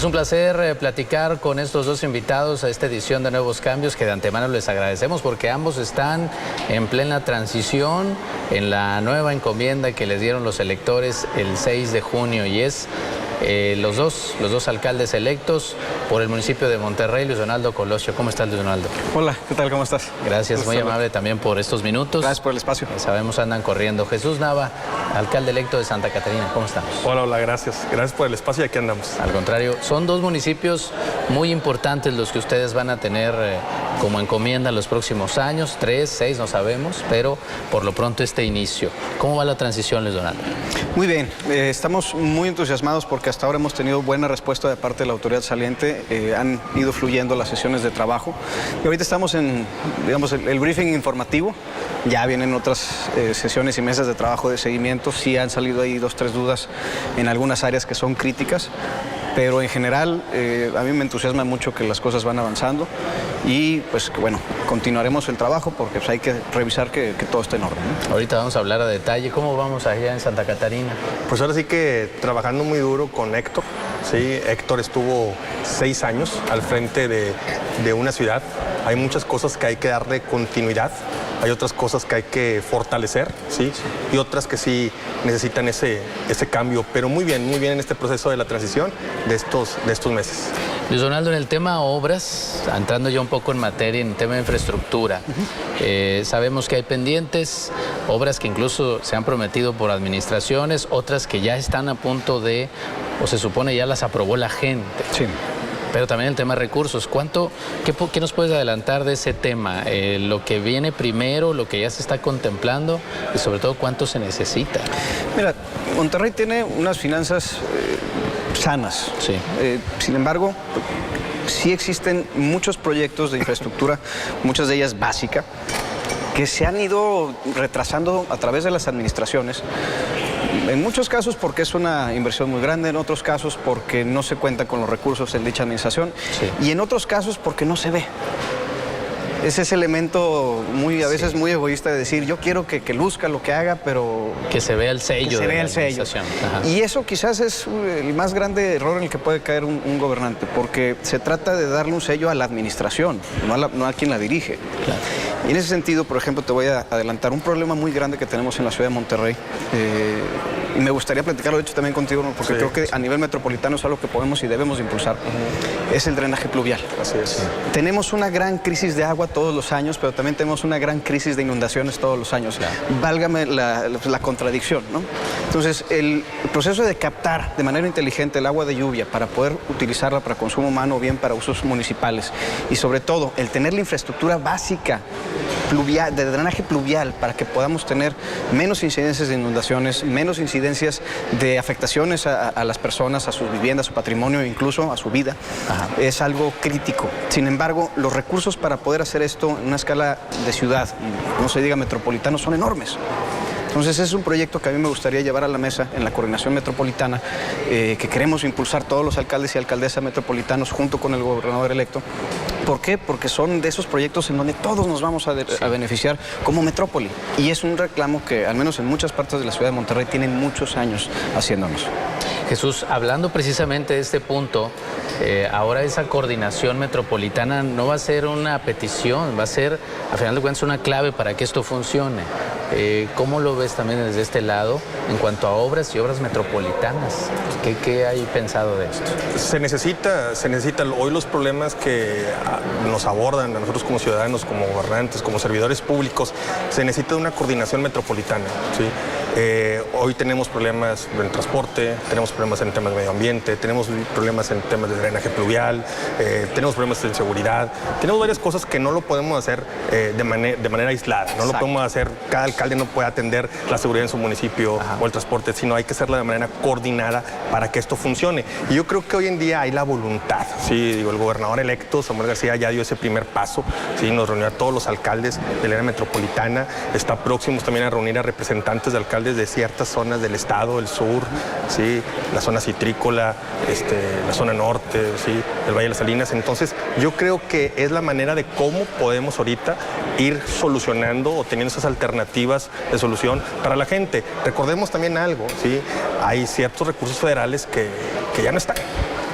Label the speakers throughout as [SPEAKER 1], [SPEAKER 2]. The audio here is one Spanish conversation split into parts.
[SPEAKER 1] Es un placer platicar con estos dos invitados a esta edición de Nuevos Cambios, que de antemano les agradecemos porque ambos están en plena transición en la nueva encomienda que les dieron los electores el 6 de junio y es los dos alcaldes electos por el municipio de Monterrey. Luis Donaldo Colosio. ¿Cómo estás, Luis Donaldo?
[SPEAKER 2] Hola, ¿qué tal? ¿Cómo estás?
[SPEAKER 1] Gracias, muy amable también por estos minutos.
[SPEAKER 2] Gracias por el espacio.
[SPEAKER 1] Sabemos andan corriendo. Jesús Nava, alcalde electo de Santa Catarina, ¿cómo estamos?
[SPEAKER 3] Hola, gracias. Gracias por el espacio y aquí andamos.
[SPEAKER 1] Al contrario, son dos municipios muy importantes los que ustedes van a tener como encomienda en los próximos años, 3, 6, no sabemos, pero por lo pronto este inicio. ¿Cómo va la transición, Luis Donaldo?
[SPEAKER 2] Muy bien, estamos muy entusiasmados porque hasta ahora hemos tenido buena respuesta de parte de la autoridad saliente, han ido fluyendo las sesiones de trabajo y ahorita estamos en, digamos, el briefing informativo, ya vienen otras sesiones y mesas de trabajo de seguimiento, sí han salido ahí 2, 3 dudas en algunas áreas que son críticas, pero en general a mí me entusiasma mucho que las cosas van avanzando y pues bueno, continuaremos el trabajo porque pues, hay que revisar que todo esté en orden, ¿no?
[SPEAKER 1] Ahorita vamos a hablar a detalle. ¿Cómo vamos allá en Santa Catarina?
[SPEAKER 3] Pues ahora sí que trabajando muy duro con Héctor. Sí, Héctor estuvo 6 años al frente de una ciudad. Hay muchas cosas que hay que darle continuidad. Hay otras cosas que hay que fortalecer, ¿sí? Y otras que sí necesitan ese cambio. Pero muy bien en este proceso de la transición de estos meses.
[SPEAKER 1] Luis Donaldo, en el tema obras, entrando ya un poco en materia, en el tema de infraestructura, sabemos que hay pendientes, obras que incluso se han prometido por administraciones, otras que ya están a punto de, o se supone ya las aprobó la gente.
[SPEAKER 2] Sí.
[SPEAKER 1] Pero también el tema de recursos. ¿Qué nos puedes adelantar de ese tema? Lo que viene primero, lo que ya se está contemplando y sobre todo cuánto se necesita.
[SPEAKER 2] Mira, Monterrey tiene unas finanzas sanas.
[SPEAKER 1] Sí.
[SPEAKER 2] Sin embargo, sí existen muchos proyectos de infraestructura, muchas de ellas básicas, que se han ido retrasando a través de las administraciones. En muchos casos porque es una inversión muy grande, en otros casos porque no se cuenta con los recursos en dicha administración, sí, y en otros casos porque no se ve. Es ese elemento a veces muy egoísta de decir, yo quiero que luzca lo que haga, pero...
[SPEAKER 1] Que se vea el sello.
[SPEAKER 2] Que se vea el sello. Y eso quizás es el más grande error en el que puede caer un gobernante, porque se trata de darle un sello a la administración, no a quien la dirige.
[SPEAKER 1] Claro.
[SPEAKER 2] Y en ese sentido, por ejemplo, te voy a adelantar un problema muy grande que tenemos en la ciudad de Monterrey. Y me gustaría platicarlo, de hecho, también contigo, porque creo que a nivel metropolitano es algo que podemos y debemos impulsar. Es el drenaje pluvial.
[SPEAKER 3] Así es.
[SPEAKER 2] Tenemos una gran crisis de agua todos los años, pero también tenemos una gran crisis de inundaciones todos los años. Claro. Válgame la contradicción, ¿no? Entonces, el proceso de captar de manera inteligente el agua de lluvia para poder utilizarla para consumo humano o bien para usos municipales y sobre todo el tener la infraestructura básica pluvial, de drenaje pluvial, para que podamos tener menos incidencias de inundaciones, menos incidencias de afectaciones a las personas, a sus viviendas, a su patrimonio, incluso a su vida, es algo crítico. Sin embargo, los recursos para poder hacer esto en una escala de ciudad, no se diga metropolitano, son enormes. Entonces es un proyecto que a mí me gustaría llevar a la mesa en la coordinación metropolitana, que queremos impulsar todos los alcaldes y alcaldesas metropolitanos junto con el gobernador electo. ¿Por qué? Porque son de esos proyectos en donde todos nos vamos a beneficiar como metrópoli. Y es un reclamo que, al menos en muchas partes de la ciudad de Monterrey, tienen muchos años haciéndonos.
[SPEAKER 1] Jesús, hablando precisamente de este punto, ahora esa coordinación metropolitana no va a ser una petición, va a ser, a final de cuentas, una clave para que esto funcione. ¿Cómo lo ves también desde este lado en cuanto a obras y obras metropolitanas? ¿Qué hay pensado de esto?
[SPEAKER 3] Se necesita hoy los problemas que nos abordan a nosotros como ciudadanos, como gobernantes, como servidores públicos, se necesita una coordinación metropolitana, ¿sí? Hoy tenemos problemas en transporte, tenemos problemas en temas de medio ambiente, tenemos problemas en temas de drenaje pluvial, tenemos problemas en seguridad, tenemos varias cosas que no lo podemos hacer de manera aislada, no lo podemos hacer, cada alcalde no puede atender la seguridad en su municipio o el transporte, sino hay que hacerla de manera coordinada para que esto funcione. Y yo creo que hoy en día hay la voluntad, ¿sí? Digo, el gobernador electo, Samuel García, ya dio ese primer paso, ¿sí? Nos reunió a todos los alcaldes de la área metropolitana, está próximo también a reunir a representantes de alcaldes de ciertas zonas del estado, el sur, ¿sí? La zona citrícola, la zona norte, ¿sí? El Valle de las Salinas. Entonces, yo creo que es la manera de cómo podemos ahorita ir solucionando o teniendo esas alternativas de solución para la gente. Recordemos también algo, ¿sí? Hay ciertos recursos federales que ya no están.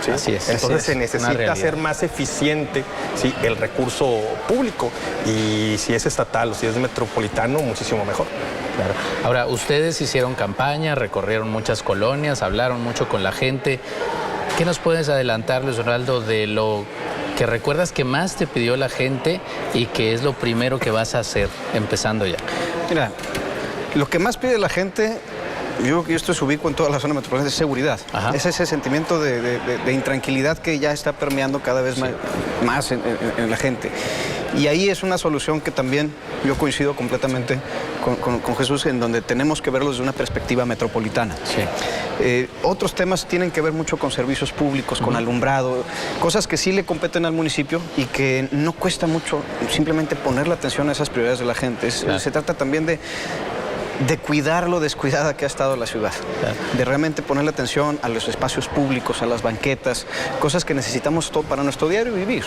[SPEAKER 3] ¿sí?
[SPEAKER 1] Así es.
[SPEAKER 3] Entonces se
[SPEAKER 1] Una
[SPEAKER 3] necesita
[SPEAKER 1] realidad.
[SPEAKER 3] hacer más eficiente, ¿sí?, el recurso público. Y si es estatal o si es metropolitano, muchísimo mejor.
[SPEAKER 1] Claro. Ahora, ustedes hicieron campaña, recorrieron muchas colonias, hablaron mucho con la gente. ¿Qué nos puedes adelantar, Luis Donaldo, de lo que recuerdas que más te pidió la gente y que es lo primero que vas a hacer, empezando ya?
[SPEAKER 2] Mira, lo que más pide la gente, yo esto se ubico en toda la zona metropolitana, es seguridad.
[SPEAKER 1] Ajá.
[SPEAKER 2] Es ese sentimiento de intranquilidad que ya está permeando cada vez más en la gente. Y ahí es una solución que también yo coincido completamente con Jesús, en donde tenemos que verlo desde una perspectiva metropolitana.
[SPEAKER 1] Sí.
[SPEAKER 2] Otros temas tienen que ver mucho con servicios públicos, con alumbrado, cosas que sí le competen al municipio y que no cuesta mucho simplemente poner la atención a esas prioridades de la gente.
[SPEAKER 1] Claro.
[SPEAKER 2] Se trata también de cuidar lo descuidada que ha estado la ciudad,
[SPEAKER 1] Claro.
[SPEAKER 2] de realmente ponerle atención a los espacios públicos, a las banquetas, cosas que necesitamos para nuestro diario vivir.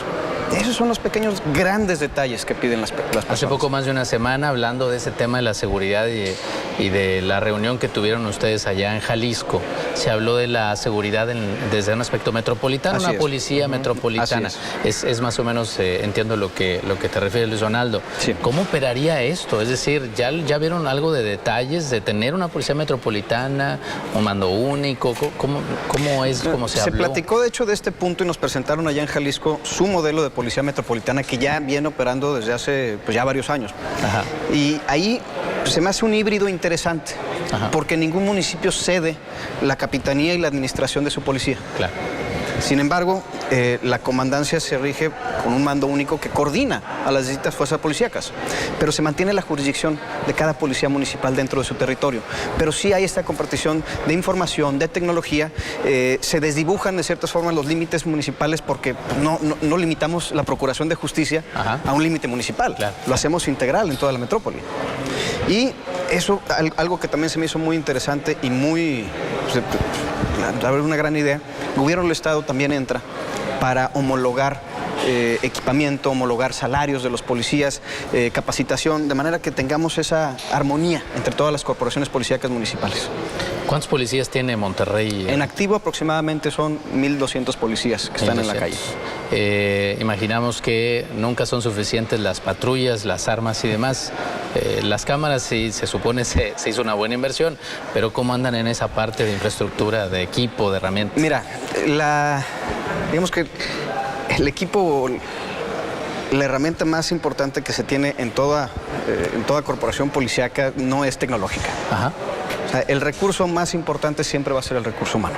[SPEAKER 2] Esos son los pequeños, grandes detalles que piden las personas.
[SPEAKER 1] Hace poco más de una semana, hablando de ese tema de la seguridad y de la reunión que tuvieron ustedes allá en Jalisco, se habló de la seguridad desde un aspecto metropolitano,
[SPEAKER 2] Así
[SPEAKER 1] una
[SPEAKER 2] es.
[SPEAKER 1] policía metropolitana.
[SPEAKER 2] Así
[SPEAKER 1] Es más o menos, entiendo lo que te refieres, Luis Donaldo.
[SPEAKER 2] Sí.
[SPEAKER 1] ¿Cómo operaría esto? Es decir, ¿ya vieron algo de detalles de tener una policía metropolitana, un mando único? ¿Cómo es, cómo se habló?
[SPEAKER 2] Se platicó, de hecho, de este punto y nos presentaron allá en Jalisco su modelo de policía metropolitana que ya viene operando desde hace ya varios años.
[SPEAKER 1] Ajá.
[SPEAKER 2] Y ahí se me hace un híbrido interesante,
[SPEAKER 1] Ajá.
[SPEAKER 2] porque ningún municipio cede la capitanía y la administración de su policía.
[SPEAKER 1] Claro.
[SPEAKER 2] Sin embargo, la comandancia se rige con un mando único que coordina a las distintas fuerzas policíacas, pero se mantiene la jurisdicción de cada policía municipal dentro de su territorio. Pero sí hay esta compartición de información, de tecnología, se desdibujan de ciertas formas los límites municipales porque no limitamos la procuración de justicia
[SPEAKER 1] Ajá.
[SPEAKER 2] a un límite municipal,
[SPEAKER 1] Claro.
[SPEAKER 2] lo hacemos integral en toda la metrópoli. Y eso, algo que también se me hizo muy interesante y muy, una gran idea, el gobierno del Estado también entra para homologar equipamiento, homologar salarios de los policías, capacitación, de manera que tengamos esa armonía entre todas las corporaciones policíacas municipales.
[SPEAKER 1] ¿Cuántos policías tiene Monterrey?
[SPEAKER 2] En activo aproximadamente son 1,200 policías que están en la calle.
[SPEAKER 1] Imaginamos que nunca son suficientes las patrullas, las armas y demás. Las cámaras sí se supone se hizo una buena inversión, pero ¿cómo andan en esa parte de infraestructura, de equipo, de herramientas?
[SPEAKER 2] Mira, digamos que el equipo, la herramienta más importante que se tiene en toda corporación policíaca no es tecnológica.
[SPEAKER 1] Ajá.
[SPEAKER 2] O sea, el recurso más importante siempre va a ser el recurso humano.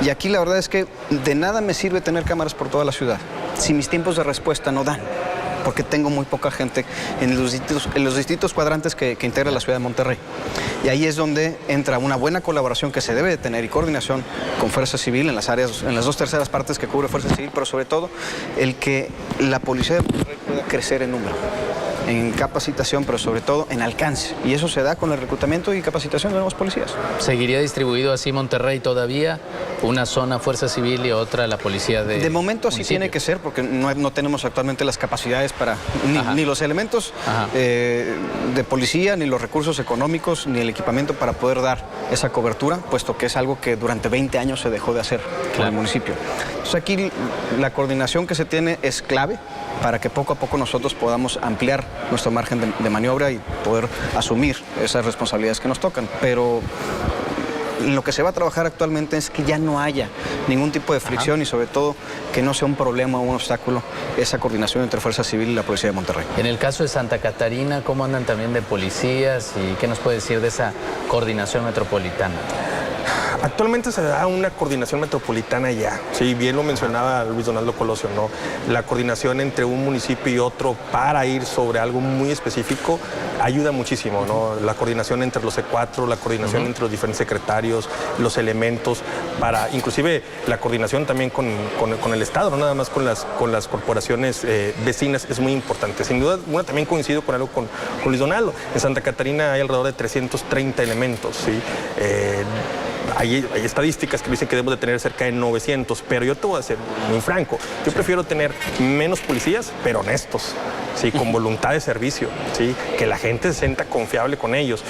[SPEAKER 2] Y aquí la verdad es que de nada me sirve tener cámaras por toda la ciudad si mis tiempos de respuesta no dan, porque tengo muy poca gente en los distintos cuadrantes que integra la ciudad de Monterrey. Y ahí es donde entra una buena colaboración que se debe de tener y coordinación con Fuerza Civil en las 2/3 partes que cubre Fuerza Civil, pero sobre todo el que la policía de Monterrey pueda crecer en número, en capacitación, pero sobre todo en alcance. Y eso se da con el reclutamiento y capacitación de nuevos policías.
[SPEAKER 1] ¿Seguiría distribuido así Monterrey todavía? Una zona Fuerza Civil y otra la policía de
[SPEAKER 2] momento así
[SPEAKER 1] municipio.
[SPEAKER 2] tiene que ser, porque no tenemos actualmente las capacidades para,
[SPEAKER 1] Ajá.
[SPEAKER 2] ni los elementos
[SPEAKER 1] Ajá.
[SPEAKER 2] de policía, ni los recursos económicos, ni el equipamiento para poder dar esa cobertura, puesto que es algo que durante 20 años se dejó de hacer en
[SPEAKER 1] Claro.
[SPEAKER 2] el municipio. Entonces aquí la coordinación que se tiene es clave para que poco a poco nosotros podamos ampliar nuestro margen de maniobra y poder asumir esas responsabilidades que nos tocan. Pero lo que se va a trabajar actualmente es que ya no haya ningún tipo de fricción. Ajá. Y sobre todo que no sea un problema o un obstáculo esa coordinación entre Fuerza Civil y la Policía de Monterrey.
[SPEAKER 1] En el caso de Santa Catarina, ¿cómo andan también de policías y qué nos puede decir de esa coordinación metropolitana?
[SPEAKER 3] Actualmente se da una coordinación metropolitana ya, sí, bien lo mencionaba Luis Donaldo Colosio, ¿no? La coordinación entre un municipio y otro para ir sobre algo muy específico ayuda muchísimo, ¿no? La coordinación entre los C4, la coordinación entre los diferentes secretarios, los elementos, inclusive la coordinación también con el Estado, no nada más con las corporaciones vecinas, es muy importante. Sin duda, también coincido con algo con Luis Donaldo. En Santa Catarina hay alrededor de 330 elementos, ¿sí? Hay estadísticas que dicen que debemos de tener cerca de 900, pero yo te voy a ser muy franco. Yo prefiero tener menos policías, pero honestos, ¿sí? Con voluntad de servicio, ¿sí? Que la gente se sienta confiable con ellos.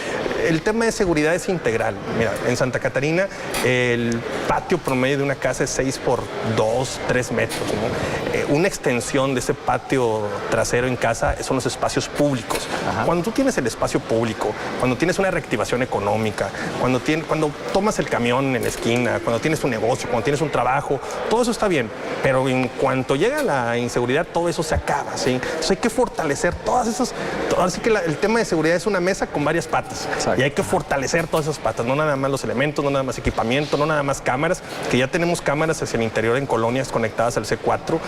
[SPEAKER 3] el tema de seguridad es integral. Mira, en Santa Catarina el patio promedio de una casa es 6 por 2, 3 metros, ¿no? Una extensión de ese patio trasero en casa son los espacios públicos. Ajá. Cuando tú tienes el espacio público, cuando tienes una reactivación económica, cuando tomas el camión en la esquina, cuando tienes un negocio, cuando tienes un trabajo, todo eso está bien, pero en cuanto llega la inseguridad, todo eso se acaba, ¿sí? Entonces hay que fortalecer todas esas, así que el tema de seguridad es una mesa con varias patas. Exacto. Y hay que fortalecer todas esas patas, no nada más los elementos, no nada más equipamiento, no nada más cámaras, que ya tenemos cámaras hacia el interior en colonias conectadas al C4,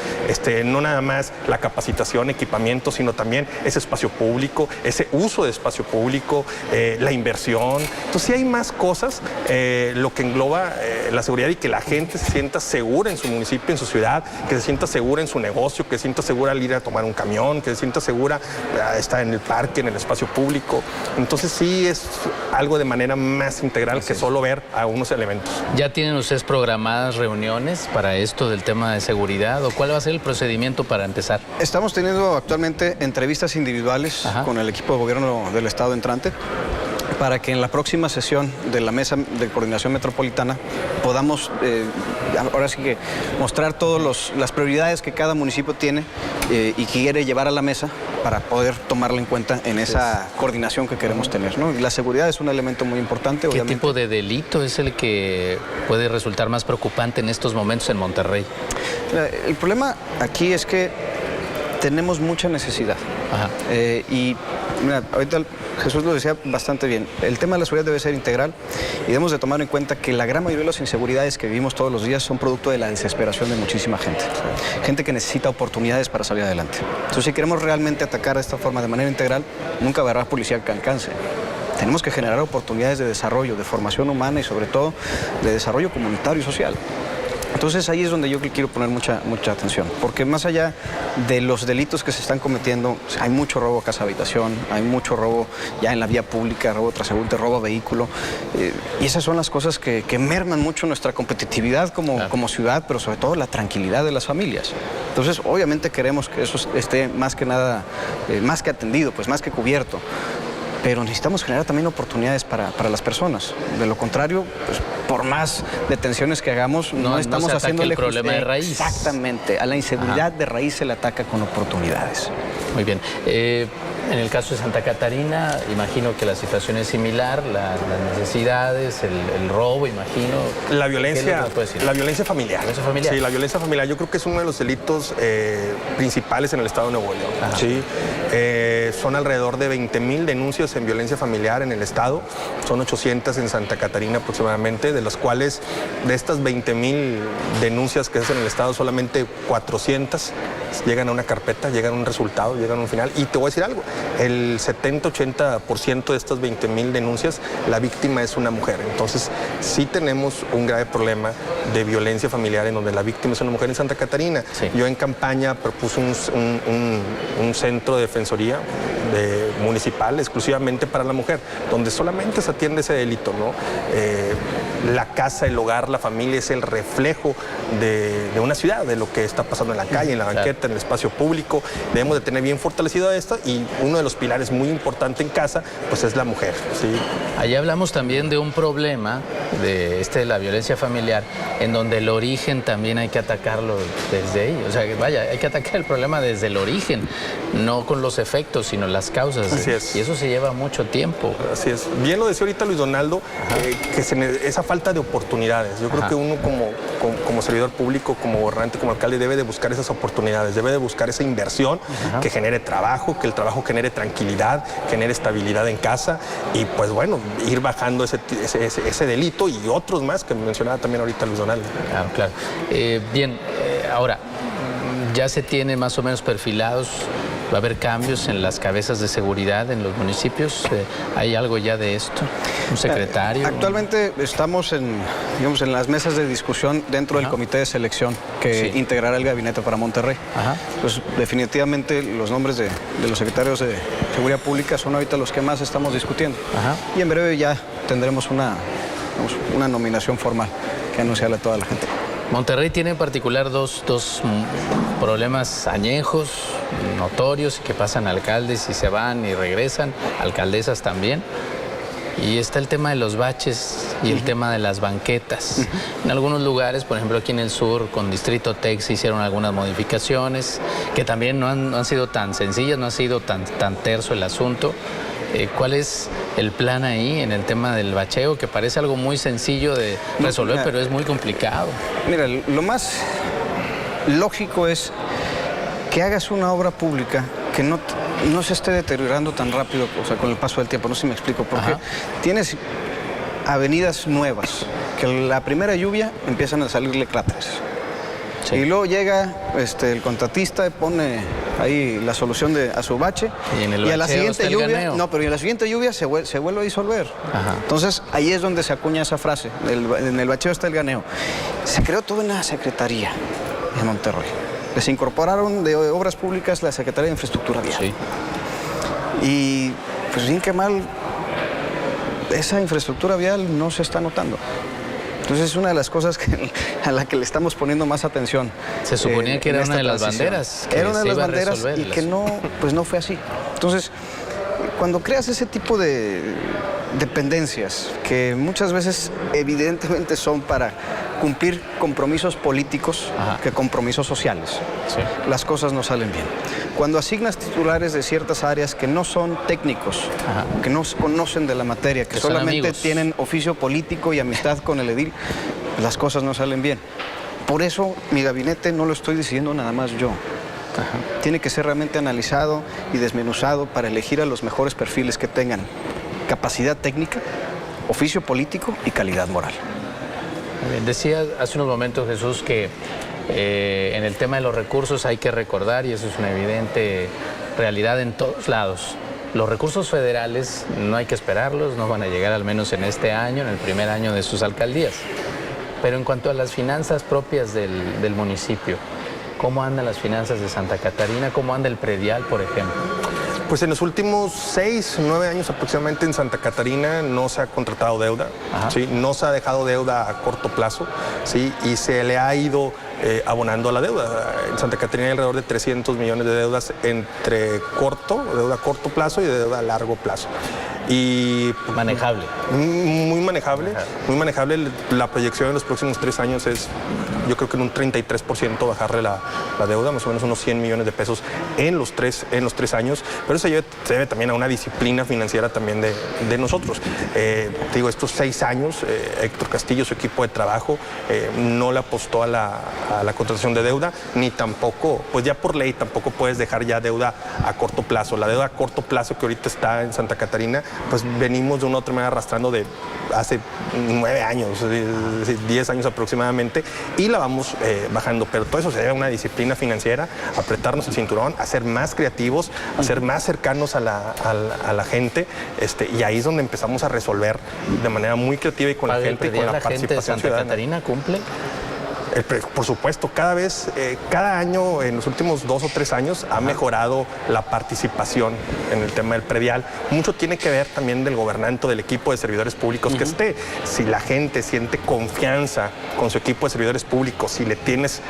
[SPEAKER 3] no nada más la capacitación, equipamiento, sino también ese espacio público, ese uso de espacio público, la inversión. Entonces sí hay más cosas, lo que engloba la seguridad y que la gente se sienta segura en su municipio, en su ciudad, que se sienta segura en su negocio, que se sienta segura al ir a tomar un camión, que se sienta segura estar en el parque, en el espacio público. Entonces sí es algo de manera más integral que solo ver a unos elementos.
[SPEAKER 1] ¿Ya tienen ustedes programadas reuniones para esto del tema de seguridad o cuál va a ser el procedimiento para empezar?
[SPEAKER 2] Estamos teniendo actualmente entrevistas individuales con el equipo de gobierno del estado entrante para que en la próxima sesión de la Mesa de Coordinación Metropolitana podamos, ahora sí que, mostrar todas las prioridades que cada municipio tiene y que quiere llevar a la mesa para poder tomarla en cuenta en esa coordinación que queremos tener, ¿no? Y la seguridad es un elemento muy importante, obviamente.
[SPEAKER 1] ¿Qué tipo de delito es el que puede resultar más preocupante en estos momentos en Monterrey?
[SPEAKER 2] El problema aquí es que tenemos mucha necesidad. Ajá. Y mira, ahorita Jesús lo decía bastante bien. El tema de la seguridad debe ser integral y debemos de tomar en cuenta que la gran mayoría de las inseguridades que vivimos todos los días son producto de la desesperación de muchísima gente. Gente que necesita oportunidades para salir adelante. Entonces, si queremos realmente atacar de esta forma de manera integral, nunca habrá policía que alcance. Tenemos que generar oportunidades de desarrollo, de formación humana y sobre todo de desarrollo comunitario y social. Entonces ahí es donde yo quiero poner mucha atención, porque más allá de los delitos que se están cometiendo, hay mucho robo a casa habitación, hay mucho robo ya en la vía pública, robo transeúnte, robo a vehículo, y esas son las cosas que merman mucho nuestra competitividad como ciudad, pero sobre todo la tranquilidad de las familias. Entonces obviamente queremos que eso esté más que nada, más que atendido, pues más que cubierto. Pero necesitamos generar también oportunidades para las personas. De lo contrario, pues, por más detenciones que hagamos, no estamos haciéndole
[SPEAKER 1] el problema de raíz.
[SPEAKER 2] Exactamente. A la inseguridad de raíz se le ataca con oportunidades.
[SPEAKER 1] Muy bien. En el caso de Santa Catarina, imagino que la situación es similar, las necesidades, el robo, imagino.
[SPEAKER 3] La violencia familiar. ¿La violencia familiar? Sí, la violencia familiar. Yo creo que es uno de los delitos principales en el estado de Nuevo León. ¿Sí? Son alrededor de 20,000 denuncias en violencia familiar en el estado. Son 800 en Santa Catarina aproximadamente, de las cuales de estas 20,000 denuncias que hacen en el estado, solamente 400 llegan a una carpeta, llegan a un resultado, llegan a un final. Y te voy a decir algo, el 70-80% de estas 20,000 denuncias, la víctima es una mujer. Entonces, sí tenemos un grave problema de violencia familiar en donde la víctima es una mujer en Santa Catarina. Sí. Yo en campaña propuse un centro de defensoría municipal exclusivamente para la mujer, donde solamente se atiende ese delito, ¿no? La casa, el hogar, la familia es el reflejo de una ciudad, de lo que está pasando en la calle, en la banqueta, en el espacio público. Debemos de tener bien fortalecido esto y uno de los pilares muy importantes en casa, pues es la mujer, ¿sí?
[SPEAKER 1] Allí hablamos también de un problema de la violencia familiar, en donde el origen también hay que atacarlo desde ahí. O sea, vaya, hay que atacar el problema desde el origen, no con los efectos, sino las causas.
[SPEAKER 3] Así es.
[SPEAKER 1] Y eso se lleva mucho tiempo.
[SPEAKER 3] Así es. Bien lo decía ahorita Luis Donaldo, esa falta de oportunidades. Yo creo que uno como servidor público, como gobernante, como alcalde, debe de buscar esas oportunidades, debe de buscar esa inversión que genere trabajo, que el trabajo genere tranquilidad, genere estabilidad en casa y pues bueno, ir bajando ese delito y otros más que mencionaba también ahorita Luis Donaldo.
[SPEAKER 1] Claro. Bien, ahora, ya se tiene más o menos perfilados. ¿Va a haber cambios en las cabezas de seguridad en los municipios? ¿Hay algo ya de esto? ¿Un secretario?
[SPEAKER 2] Actualmente estamos en las mesas de discusión dentro del comité de selección que integrará el gabinete para Monterrey. Pues definitivamente los nombres de los secretarios de Seguridad Pública son ahorita los que más estamos discutiendo. Y en breve ya tendremos una nominación formal que anunciarle a toda la gente.
[SPEAKER 1] Monterrey tiene en particular dos problemas añejos, notorios, que pasan alcaldes y se van y regresan, alcaldesas también. Y está el tema de los baches y el tema de las banquetas. En algunos lugares, por ejemplo aquí en el sur, con Distrito Tec se hicieron algunas modificaciones que también no han sido tan sencillas, no ha sido tan terso el asunto. ¿Cuál es el plan ahí en el tema del bacheo? Que parece algo muy sencillo de resolver, pero es muy complicado.
[SPEAKER 2] Mira, lo más lógico es que hagas una obra pública que no se esté deteriorando tan rápido, o sea, con el paso del tiempo. No sé si me explico, porque tienes avenidas nuevas, que la primera lluvia empiezan a salirle cráteres. Sí. Y luego llega el contratista, pone ahí la solución a su bache, y a la siguiente lluvia, pero en la siguiente lluvia se vuelve a disolver. Ajá. Entonces ahí es donde se acuña esa frase, en el bacheo está el ganeo. Se creó toda una secretaría en Monterrey. Les incorporaron de obras públicas la Secretaría de Infraestructura Vial. Sí. Y pues bien que mal, esa infraestructura vial no se está notando. Entonces es una de las cosas a la que le estamos poniendo más atención.
[SPEAKER 1] Se suponía que era una de las banderas.
[SPEAKER 2] Era una de las banderas y que no fue así. Entonces, cuando creas ese tipo de dependencias, que muchas veces evidentemente son para cumplir compromisos políticos que compromisos sociales, sí, las cosas no salen bien. Cuando asignas titulares de ciertas áreas que no son técnicos, que no conocen de la materia, que solamente tienen oficio político y amistad con el edil, las cosas no salen bien. Por eso mi gabinete no lo estoy decidiendo nada más yo. Tiene que ser realmente analizado y desmenuzado para elegir a los mejores perfiles que tengan capacidad técnica, oficio político y calidad moral.
[SPEAKER 1] Decía hace unos momentos, Jesús, que en el tema de los recursos hay que recordar, y eso es una evidente realidad en todos lados, los recursos federales no hay que esperarlos, no van a llegar al menos en este año, en el primer año de sus alcaldías. Pero en cuanto a las finanzas propias del municipio, ¿cómo andan las finanzas de Santa Catarina? ¿Cómo anda el predial, por ejemplo?
[SPEAKER 3] Pues en los últimos 6, 9 años aproximadamente en Santa Catarina no se ha contratado deuda, ¿sí? No se ha dejado deuda a corto plazo, ¿sí? Y se le ha ido abonando a la deuda. En Santa Catarina hay alrededor de 300 millones de deudas entre deuda a corto plazo y deuda a largo plazo. Y
[SPEAKER 1] manejable.
[SPEAKER 3] Muy manejable, muy manejable. La proyección en los próximos 3 años es, yo creo que en un 33% bajarle la deuda, más o menos unos 100 millones de pesos en los tres años, pero eso se debe también a una disciplina financiera también de nosotros. Digo, estos 6 años, Héctor Castillo, su equipo de trabajo, no le apostó a la contratación de deuda, ni tampoco, pues ya por ley tampoco puedes dejar ya deuda a corto plazo. La deuda a corto plazo que ahorita está en Santa Catarina, pues venimos de una u otra manera arrastrando de hace 9 años, 10 años aproximadamente, y la vamos bajando, pero todo eso se debe a una disciplina financiera, apretarnos el cinturón, a ser más creativos, a ser más cercanos a la gente, y ahí es donde empezamos a resolver de manera muy creativa y con la gente y con la participación ciudadana.
[SPEAKER 1] ¿Santa Catarina cumple?
[SPEAKER 3] Por supuesto, cada año, en los últimos 2 o 3 años, ha mejorado la participación en el tema del predial. Mucho tiene que ver también del gobernante, del equipo de servidores públicos que esté. Si la gente siente confianza con su equipo de servidores públicos, si le tienes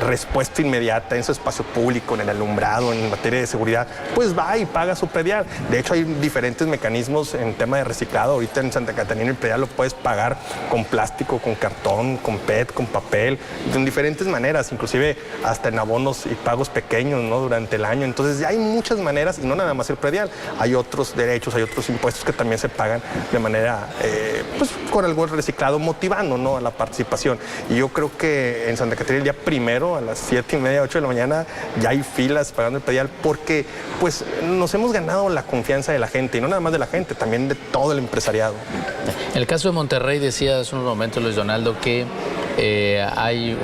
[SPEAKER 3] respuesta inmediata en su espacio público, en el alumbrado, en materia de seguridad, pues va y paga su predial. De hecho, hay diferentes mecanismos en tema de reciclado. Ahorita en Santa Catarina el predial lo puedes pagar con plástico, con cartón, con PET, con papel, de diferentes maneras, inclusive hasta en abonos y pagos pequeños, ¿no?, durante el año. Entonces ya hay muchas maneras, y no nada más el predial, hay otros derechos, hay otros impuestos que también se pagan de manera, pues con algo reciclado, motivando, ¿no?, a la participación. Y yo creo que en Santa Catarina el día primero, a las 7:30, 8 de la mañana, ya hay filas pagando el predial, porque pues nos hemos ganado la confianza de la gente, y no nada más de la gente, también de todo el empresariado.
[SPEAKER 1] En el caso de Monterrey, decía hace unos momentos Luis Donaldo que hay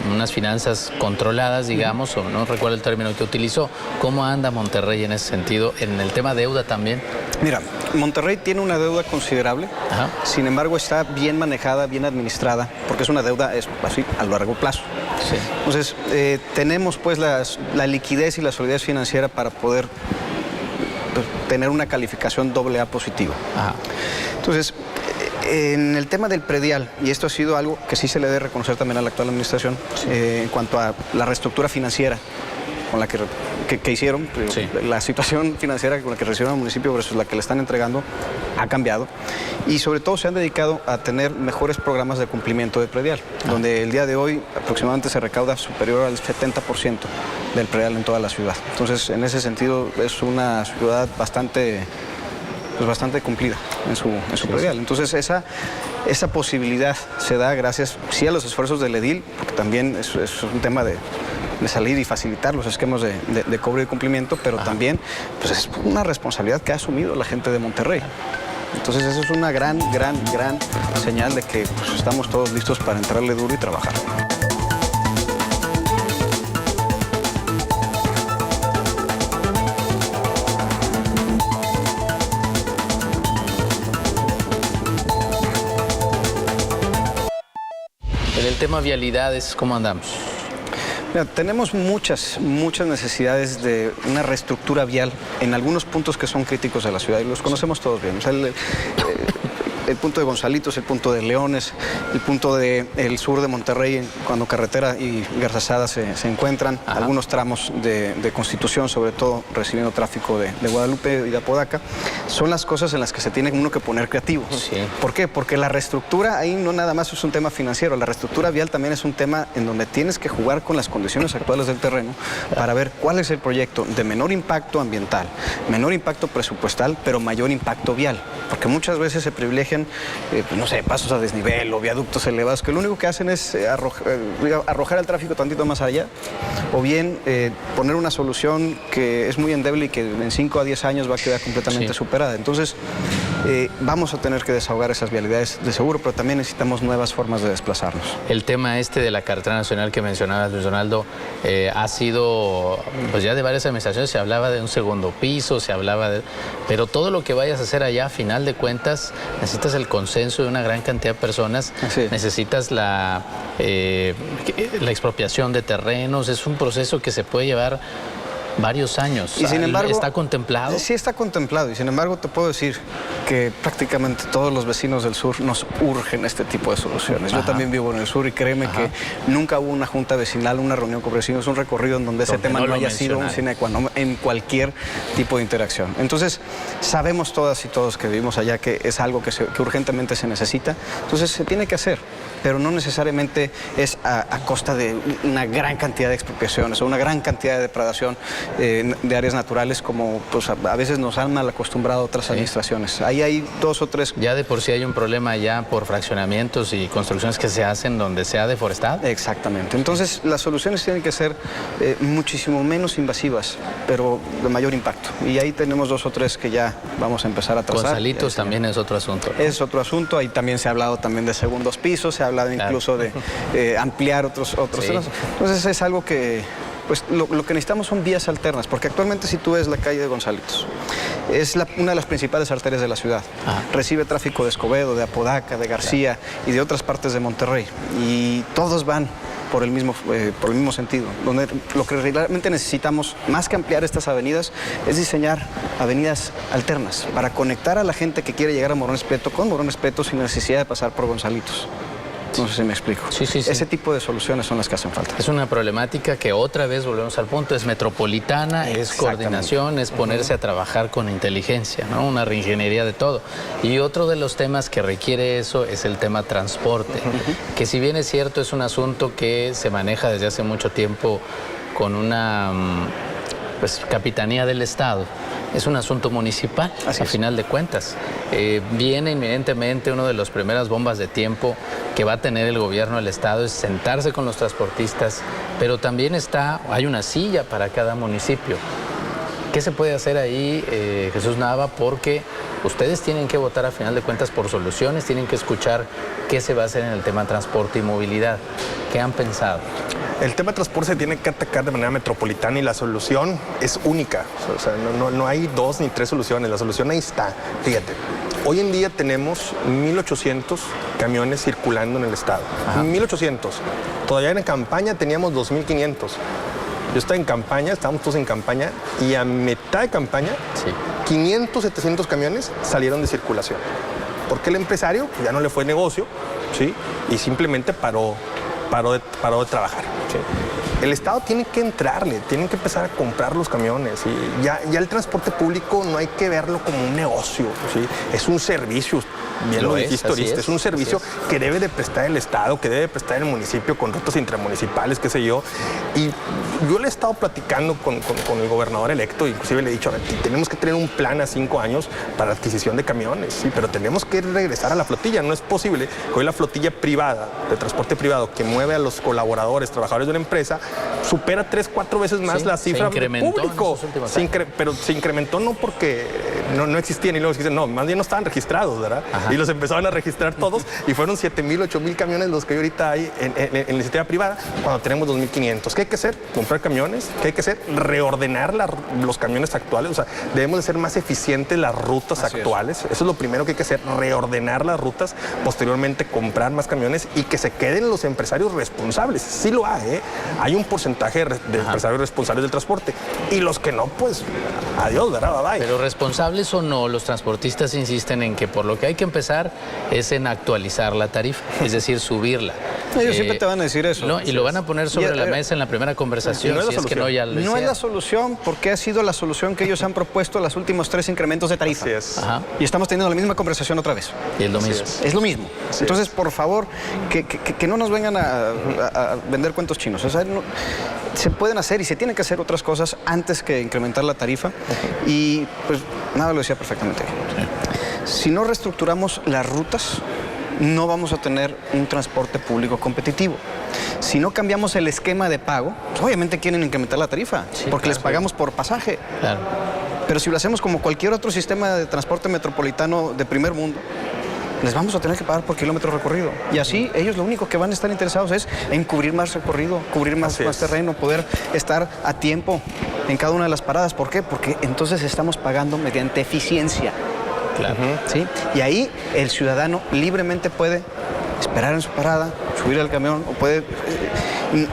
[SPEAKER 1] unas finanzas controladas, digamos, o no recuerdo el término que utilizó. ¿Cómo anda Monterrey en ese sentido? ¿En el tema deuda también?
[SPEAKER 2] Mira, Monterrey tiene una deuda considerable, sin embargo está bien manejada, bien administrada, porque es una deuda así a largo plazo. Sí. Entonces, tenemos pues la liquidez y la solidez financiera para poder tener una calificación AA positiva. Entonces, en el tema del predial, y esto ha sido algo que sí se le debe reconocer también a la actual administración, en cuanto a la reestructura financiera con la que que hicieron.
[SPEAKER 1] Sí.
[SPEAKER 2] La situación financiera con la que reciben al municipio versus la que le están entregando ha cambiado. Y sobre todo se han dedicado a tener mejores programas de cumplimiento de predial, donde el día de hoy aproximadamente se recauda superior al 70% del predial en toda la ciudad. Entonces, en ese sentido, es una ciudad bastante cumplida en su predial. Entonces, esa posibilidad se da gracias, sí, a los esfuerzos del edil, porque también es un tema de salir y facilitar los esquemas de cobro y cumplimiento, pero también pues, es una responsabilidad que ha asumido la gente de Monterrey. Entonces, eso es una gran señal de que pues, estamos todos listos para entrarle duro y trabajar.
[SPEAKER 1] En el tema vialidades, ¿cómo andamos?
[SPEAKER 2] Mira, tenemos muchas necesidades de una reestructura vial en algunos puntos que son críticos de la ciudad y los conocemos todos bien. O sea, el punto de Gonzalitos, el punto de Leones, el punto del sur de Monterrey, cuando Carretera y Garzazada se encuentran, algunos tramos de Constitución, sobre todo recibiendo tráfico de Guadalupe y de Apodaca, son las cosas en las que se tiene uno que poner creativo.
[SPEAKER 1] Sí.
[SPEAKER 2] ¿Por qué? Porque la reestructura ahí no nada más es un tema financiero, la reestructura vial también es un tema en donde tienes que jugar con las condiciones actuales del terreno para ver cuál es el proyecto de menor impacto ambiental, menor impacto presupuestal, pero mayor impacto vial, porque muchas veces se privilegian pues, no sé, pasos a desnivel o viaductos elevados, que lo único que hacen es arrojar el tráfico tantito más allá, o bien poner una solución que es muy endeble y que en 5 a 10 años va a quedar completamente superada. Entonces, vamos a tener que desahogar esas vialidades de seguro, pero también necesitamos nuevas formas de desplazarnos.
[SPEAKER 1] El tema de la carretera nacional que mencionabas, Luis Donaldo, ha sido, pues ya de varias administraciones se hablaba de un segundo piso, pero todo lo que vayas a hacer allá, a final de cuentas, necesitas el consenso de una gran cantidad de personas, necesitas la expropiación de terrenos, es un proceso que se puede llevar varios años.
[SPEAKER 2] Y sin embargo,
[SPEAKER 1] ¿está contemplado?
[SPEAKER 2] Sí, está contemplado. Y sin embargo, te puedo decir que prácticamente todos los vecinos del sur nos urgen este tipo de soluciones. Yo también vivo en el sur y créeme que nunca hubo una junta vecinal, una reunión con vecinos, un recorrido en donde ese tema no haya sido un sine qua non en cualquier tipo de interacción. Entonces, sabemos todas y todos que vivimos allá que es algo que urgentemente se necesita. Entonces, se tiene que hacer, pero no necesariamente es a costa de una gran cantidad de expropiaciones o una gran cantidad de depredación de áreas naturales, como pues, a veces nos han mal acostumbrado otras administraciones. Ahí hay 2 o 3.
[SPEAKER 1] Ya de por sí hay un problema ya por fraccionamientos y construcciones que se hacen donde se ha deforestado.
[SPEAKER 2] Exactamente. Entonces, las soluciones tienen que ser muchísimo menos invasivas, pero de mayor impacto. Y ahí tenemos 2 o 3 que ya vamos a empezar a trazar.
[SPEAKER 1] Gonzalitos también es otro asunto, ¿no? Es
[SPEAKER 2] otro asunto. Ahí también se ha hablado también de segundos pisos, se ha hablado incluso de ampliar otros temas. Entonces, es algo que pues lo que necesitamos son vías alternas, porque actualmente si tú ves la calle de Gonzalitos, es una de las principales arterias de la ciudad. Recibe tráfico de Escobedo, de Apodaca, de García y de otras partes de Monterrey, y todos van por el mismo sentido, donde lo que realmente necesitamos, más que ampliar estas avenidas, es diseñar avenidas alternas para conectar a la gente que quiere llegar a Morones Prieto con Morones Prieto sin necesidad de pasar por Gonzalitos. No sé si me explico.
[SPEAKER 1] Sí.
[SPEAKER 2] Ese tipo de soluciones son las que hacen falta.
[SPEAKER 1] Es una problemática que otra vez volvemos al punto, es metropolitana, es coordinación, es ponerse a trabajar con inteligencia, ¿no? Una reingeniería de todo. Y otro de los temas que requiere eso es el tema transporte, que si bien es cierto es un asunto que se maneja desde hace mucho tiempo con una capitanía del Estado. Es un asunto municipal, a final de cuentas. Viene inminentemente una de las primeras bombas de tiempo que va a tener el gobierno del Estado, es sentarse con los transportistas, pero también hay una silla para cada municipio. ¿Qué se puede hacer ahí, Jesús Nava? Porque ustedes tienen que votar a final de cuentas por soluciones, tienen que escuchar qué se va a hacer en el tema transporte y movilidad. ¿Qué han pensado?
[SPEAKER 3] El tema de transporte se tiene que atacar de manera metropolitana y la solución es única. O sea, no hay 2 ni 3 soluciones, la solución ahí está. Fíjate, hoy en día tenemos 1,800 camiones circulando en el estado. 1,800. Todavía en campaña teníamos 2,500. Yo estaba en campaña, estábamos todos en campaña, y a mitad de campaña, 500, 700 camiones salieron de circulación. Porque el empresario ya no le fue negocio, ¿sí? Y simplemente paró de trabajar. ¿Sí? El Estado tiene que entrarle, tienen que empezar a comprar los camiones. ¿Sí? Ya el transporte público no hay que verlo como un negocio, ¿sí? Es un servicio, bien lo dijiste ahorita, es un servicio que debe de prestar el Estado, que debe de prestar el municipio con rutas intramunicipales, qué sé yo. Y yo le he estado platicando con el gobernador electo, inclusive le he dicho, a ver, tenemos que tener un plan a 5 años para la adquisición de camiones, ¿sí? Pero tenemos que regresar a la flotilla. No es posible que hoy la flotilla privada, de transporte privado, que mueve a los colaboradores, trabajadores de una empresa, supera 3, 4 veces más la cifra del público. Pero se incrementó no porque no existían y luego existen, no, más bien no estaban registrados, ¿verdad? Y los empezaron a registrar todos y fueron 7,000, 8,000 camiones los que ahorita hay en la iniciativa privada cuando tenemos 2,500. ¿Qué hay que hacer? Comprar camiones. ¿Qué hay que hacer? Reordenar los camiones actuales. O sea, debemos de ser más eficientes las rutas actuales. Eso es lo primero que hay que hacer, reordenar las rutas, posteriormente comprar más camiones y que se queden los empresarios responsables. Sí lo hay, ¿eh? Hay un porcentaje de empresarios responsables del transporte y los que no, pues adiós, ¿verdad? Bye, bye.
[SPEAKER 1] Pero responsables o no, los transportistas insisten en que por lo que hay que empezar es en actualizar la tarifa, es decir, subirla.
[SPEAKER 2] Ellos siempre te van a decir eso.
[SPEAKER 1] No, y lo van a poner sobre la mesa en la primera conversación.
[SPEAKER 2] No es la solución porque ha sido la solución que ellos han propuesto los últimos 3 incrementos de tarifa.
[SPEAKER 3] Así es.
[SPEAKER 2] Y estamos teniendo la misma conversación otra vez.
[SPEAKER 1] Y es lo mismo.
[SPEAKER 2] Es lo mismo. Entonces, por favor, que no nos vengan a vender cuentos chinos. O sea, se pueden hacer y se tienen que hacer otras cosas antes que incrementar la tarifa. Y pues nada, lo decía perfectamente. Si no reestructuramos las rutas, no vamos a tener un transporte público competitivo. Si no cambiamos el esquema de pago, pues obviamente quieren incrementar la tarifa, porque les pagamos por pasaje.
[SPEAKER 1] Claro.
[SPEAKER 2] Pero si lo hacemos como cualquier otro sistema de transporte metropolitano de primer mundo, les vamos a tener que pagar por kilómetro recorrido. Y así ellos lo único que van a estar interesados es en cubrir más recorrido, cubrir más terreno, poder estar a tiempo en cada una de las paradas. ¿Por qué? Porque entonces estamos pagando mediante eficiencia.
[SPEAKER 1] Claro.
[SPEAKER 2] ¿Sí? Y ahí el ciudadano libremente puede esperar en su parada, subir al camión o puede,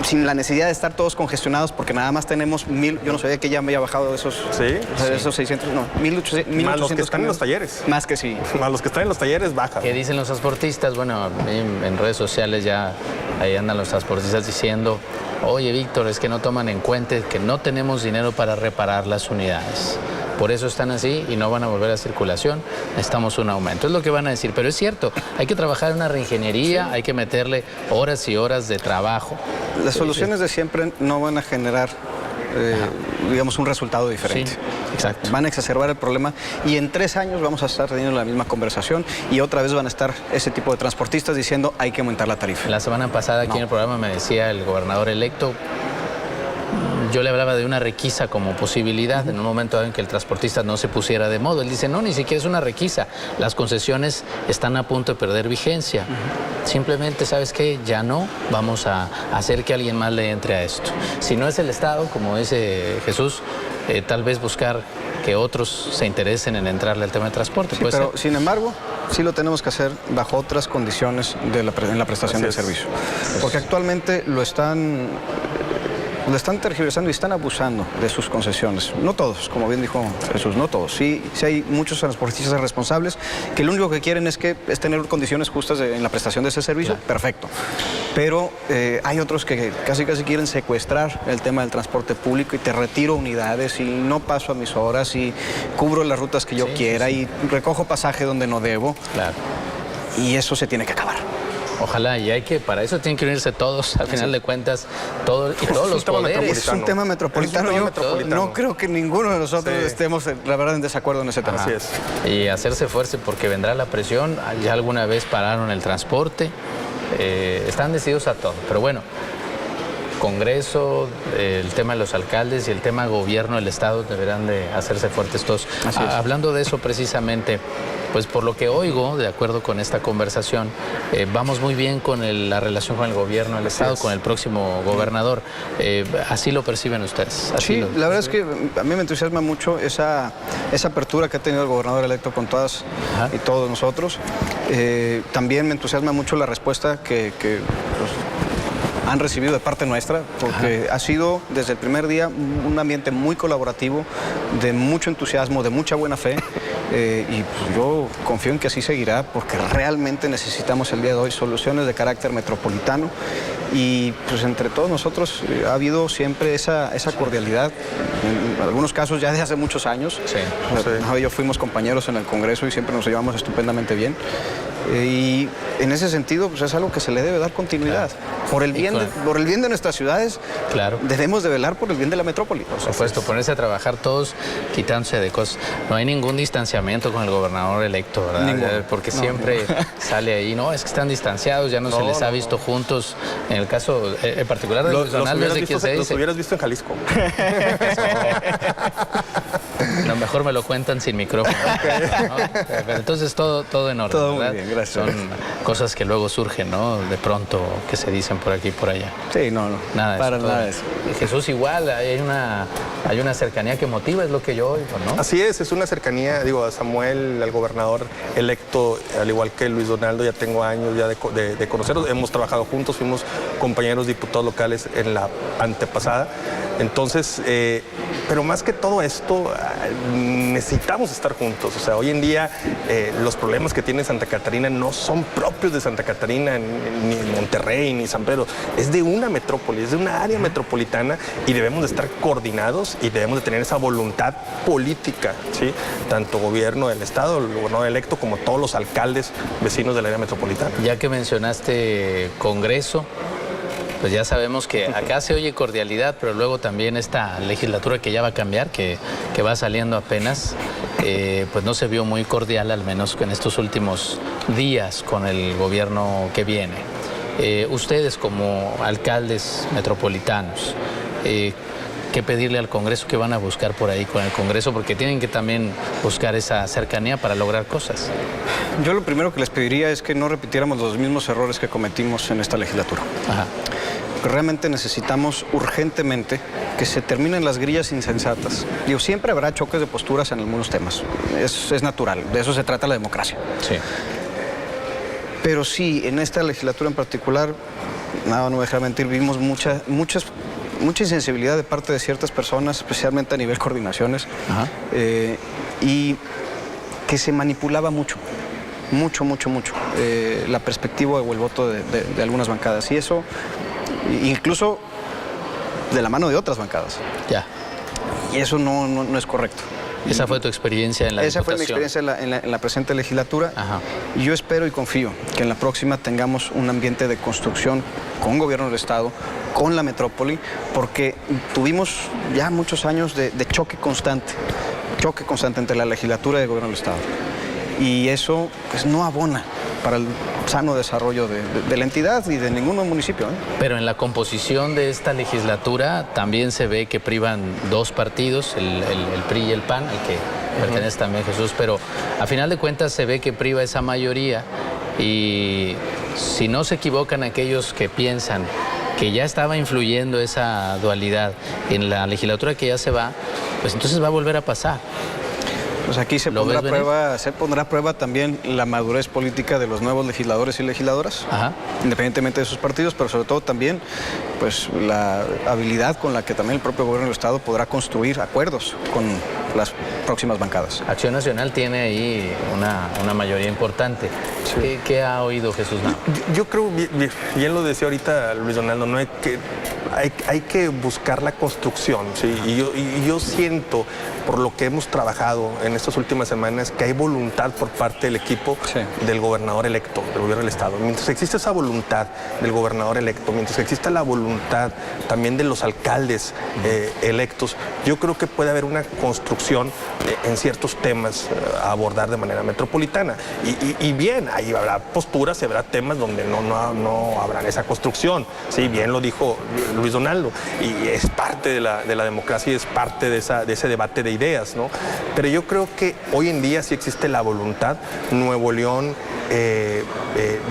[SPEAKER 2] sin la necesidad de estar todos congestionados porque nada más tenemos 1,000, yo no sabía que ya me había bajado de esos, esos 600, no, 1,800.
[SPEAKER 3] Más los que están en los talleres.
[SPEAKER 2] Más que sí.
[SPEAKER 3] Más los que están en los talleres bajan.
[SPEAKER 1] ¿Qué dicen los transportistas? Bueno, en redes sociales ya ahí andan los transportistas diciendo, oye, Víctor, es que no toman en cuenta que no tenemos dinero para reparar las unidades. Por eso están así y no van a volver a circulación, necesitamos un aumento. Es lo que van a decir, pero es cierto, hay que trabajar en una reingeniería, hay que meterle horas y horas de trabajo.
[SPEAKER 2] Las soluciones de siempre no van a generar, digamos, un resultado diferente.
[SPEAKER 1] Sí, exacto.
[SPEAKER 2] Van a exacerbar el problema y en 3 años vamos a estar teniendo la misma conversación y otra vez van a estar ese tipo de transportistas diciendo hay que aumentar la tarifa.
[SPEAKER 1] La semana pasada aquí en el programa me decía el gobernador electo, yo le hablaba de una requisa como posibilidad en un momento en que el transportista no se pusiera de modo. Él dice, no, ni siquiera es una requisa. Las concesiones están a punto de perder vigencia. Simplemente, ¿sabes qué? Ya no vamos a hacer que alguien más le entre a esto. Si no es el Estado, como dice Jesús, tal vez buscar que otros se interesen en entrarle al tema de transporte.
[SPEAKER 2] Sí, pero sin embargo, sí lo tenemos que hacer bajo otras condiciones en la prestación del servicio. Porque actualmente lo están tergiversando y están abusando de sus concesiones. No todos, como bien dijo Jesús, no todos. Sí hay muchos transportistas responsables que lo único que quieren es tener condiciones justas en la prestación de ese servicio. Claro. Perfecto. Pero hay otros que casi quieren secuestrar el tema del transporte público y te retiro unidades y no paso a mis horas y cubro las rutas que yo quiera y recojo pasaje donde no debo.
[SPEAKER 1] Claro.
[SPEAKER 2] Y eso se tiene que acabar.
[SPEAKER 1] Ojalá, y para eso tienen que unirse todos, al final de cuentas, todos los poderes.
[SPEAKER 2] Es un tema metropolitano. No creo que ninguno de nosotros estemos, la verdad, en desacuerdo en ese tema.
[SPEAKER 3] Así es.
[SPEAKER 1] Y hacerse fuerte porque vendrá la presión. Ya alguna vez pararon el transporte. Están decididos a todo. Pero bueno, Congreso, el tema de los alcaldes y el tema gobierno del Estado deberán de hacerse fuertes todos. Hablando de eso precisamente, pues por lo que oigo, de acuerdo con esta conversación, vamos muy bien con la relación con el gobierno del Estado, con el próximo gobernador. ¿Así lo perciben ustedes?
[SPEAKER 2] Sí, la verdad es que a mí me entusiasma mucho esa apertura que ha tenido el gobernador electo con todas y todos nosotros. También me entusiasma mucho la respuesta que han recibido de parte nuestra, porque ha sido desde el primer día un ambiente muy colaborativo, de mucho entusiasmo, de mucha buena fe, y pues, yo confío en que así seguirá, porque realmente necesitamos el día de hoy soluciones de carácter metropolitano, y pues entre todos nosotros ha habido siempre esa cordialidad, en algunos casos ya de hace muchos años.
[SPEAKER 1] Sí.
[SPEAKER 2] Najo y yo fuimos compañeros en el Congreso y siempre nos llevamos estupendamente bien. Y en ese sentido, pues es algo que se le debe dar continuidad. Claro. Por el bien de nuestras ciudades,
[SPEAKER 1] claro,
[SPEAKER 2] debemos de velar por el bien de la metrópoli.
[SPEAKER 1] Por supuesto, ponerse a trabajar todos quitándose de cosas. No hay ningún distanciamiento con el gobernador electo, ¿verdad?
[SPEAKER 2] Ninguno.
[SPEAKER 1] Porque siempre sale ahí, no, es que están distanciados, ya no se les ha visto juntos. En el caso en particular de Luis Donaldo, es de quien se dice.
[SPEAKER 3] Los hubieras visto en Jalisco.
[SPEAKER 1] A lo mejor me lo cuentan sin micrófono. ¿No? Pero entonces todo en orden,
[SPEAKER 2] todo
[SPEAKER 1] ¿verdad?
[SPEAKER 2] Muy bien, gracias.
[SPEAKER 1] Son cosas que luego surgen, ¿no? De pronto, que se dicen por aquí y por allá.
[SPEAKER 2] Sí, no.
[SPEAKER 1] Nada de
[SPEAKER 2] para
[SPEAKER 1] eso,
[SPEAKER 2] nada de eso.
[SPEAKER 1] Jesús, igual, hay una cercanía que motiva, es lo que yo oigo, ¿no?
[SPEAKER 3] Así es una cercanía, digo, a Samuel, al gobernador electo, al igual que Luis Donaldo, ya tengo años ya de conocerlos, hemos trabajado juntos, fuimos compañeros diputados locales en la antepasada. Entonces, pero más que todo esto, necesitamos estar juntos. O sea, hoy en día los problemas que tiene Santa Catarina no son propios de Santa Catarina, ni Monterrey, ni San Pedro. Es de una metrópoli, es de una área metropolitana, y debemos de estar coordinados y debemos de tener esa voluntad política, ¿sí? Tanto gobierno del Estado, el gobernador electo, como todos los alcaldes vecinos del área metropolitana.
[SPEAKER 1] Ya que mencionaste Congreso, pues ya sabemos que acá se oye cordialidad, pero luego también esta legislatura que ya va a cambiar, que va saliendo apenas, pues no se vio muy cordial, al menos en estos últimos días con el gobierno que viene. Ustedes como alcaldes metropolitanos, ¿qué pedirle al Congreso? ¿Qué van a buscar por ahí con el Congreso? Porque tienen que también buscar esa cercanía para lograr cosas.
[SPEAKER 2] Yo lo primero que les pediría es que no repitiéramos los mismos errores que cometimos en esta legislatura.
[SPEAKER 1] Ajá.
[SPEAKER 2] Realmente necesitamos urgentemente que se terminen las grillas insensatas. Digo, siempre habrá choques de posturas en algunos temas. Es natural, de eso se trata la democracia.
[SPEAKER 1] Sí.
[SPEAKER 2] Pero sí, en esta legislatura en particular, nada, no me dejaré mentir, vimos mucha insensibilidad de parte de ciertas personas, especialmente a nivel coordinaciones, y que se manipulaba mucho la perspectiva o el voto de algunas bancadas, y eso incluso de la mano de otras bancadas.
[SPEAKER 1] Ya.
[SPEAKER 2] Y eso no es correcto.
[SPEAKER 1] ¿Esa fue tu experiencia en la
[SPEAKER 2] Esa
[SPEAKER 1] diputación?
[SPEAKER 2] fue mi experiencia en la presente legislatura.
[SPEAKER 1] Ajá.
[SPEAKER 2] Y yo espero y confío que en la próxima tengamos un ambiente de construcción con gobierno del Estado, con la metrópoli, porque tuvimos ya muchos años de choque constante entre la legislatura y el gobierno del Estado. Y eso pues no abona para el sano desarrollo de la entidad y de ningún municipio.
[SPEAKER 1] Pero en la composición de esta legislatura también se ve que privan dos partidos, el PRI y el PAN, al que pertenece también Jesús, pero a final de cuentas se ve que priva esa mayoría, y si no se equivocan aquellos que piensan que ya estaba influyendo esa dualidad en la legislatura que ya se va, pues entonces va a volver a pasar.
[SPEAKER 2] Pues aquí se pondrá a prueba también la madurez política de los nuevos legisladores y legisladoras, independientemente de sus partidos, pero sobre todo también pues la habilidad con la que también el propio gobierno del Estado podrá construir acuerdos con las próximas bancadas.
[SPEAKER 1] Acción Nacional tiene ahí una mayoría importante. Sí. ¿Qué ha oído Jesús Nava?
[SPEAKER 3] Yo creo, bien lo decía ahorita Luis Donaldo, no hay que buscar la construcción, ¿sí? Y yo siento, por lo que hemos trabajado en estas últimas semanas, que hay voluntad por parte del equipo del gobernador electo, del gobierno del Estado. Mientras existe esa voluntad del gobernador electo, mientras exista la voluntad también de los alcaldes electos, yo creo que puede haber una construcción en ciertos temas a abordar de manera metropolitana. Y bien, ahí habrá posturas y habrá temas donde no habrá esa construcción. Sí, bien lo dijo Luis Donaldo, y es parte de la democracia y es parte de ese debate de ideas, ¿no? Pero yo creo que hoy en día sí existe la voluntad. Nuevo León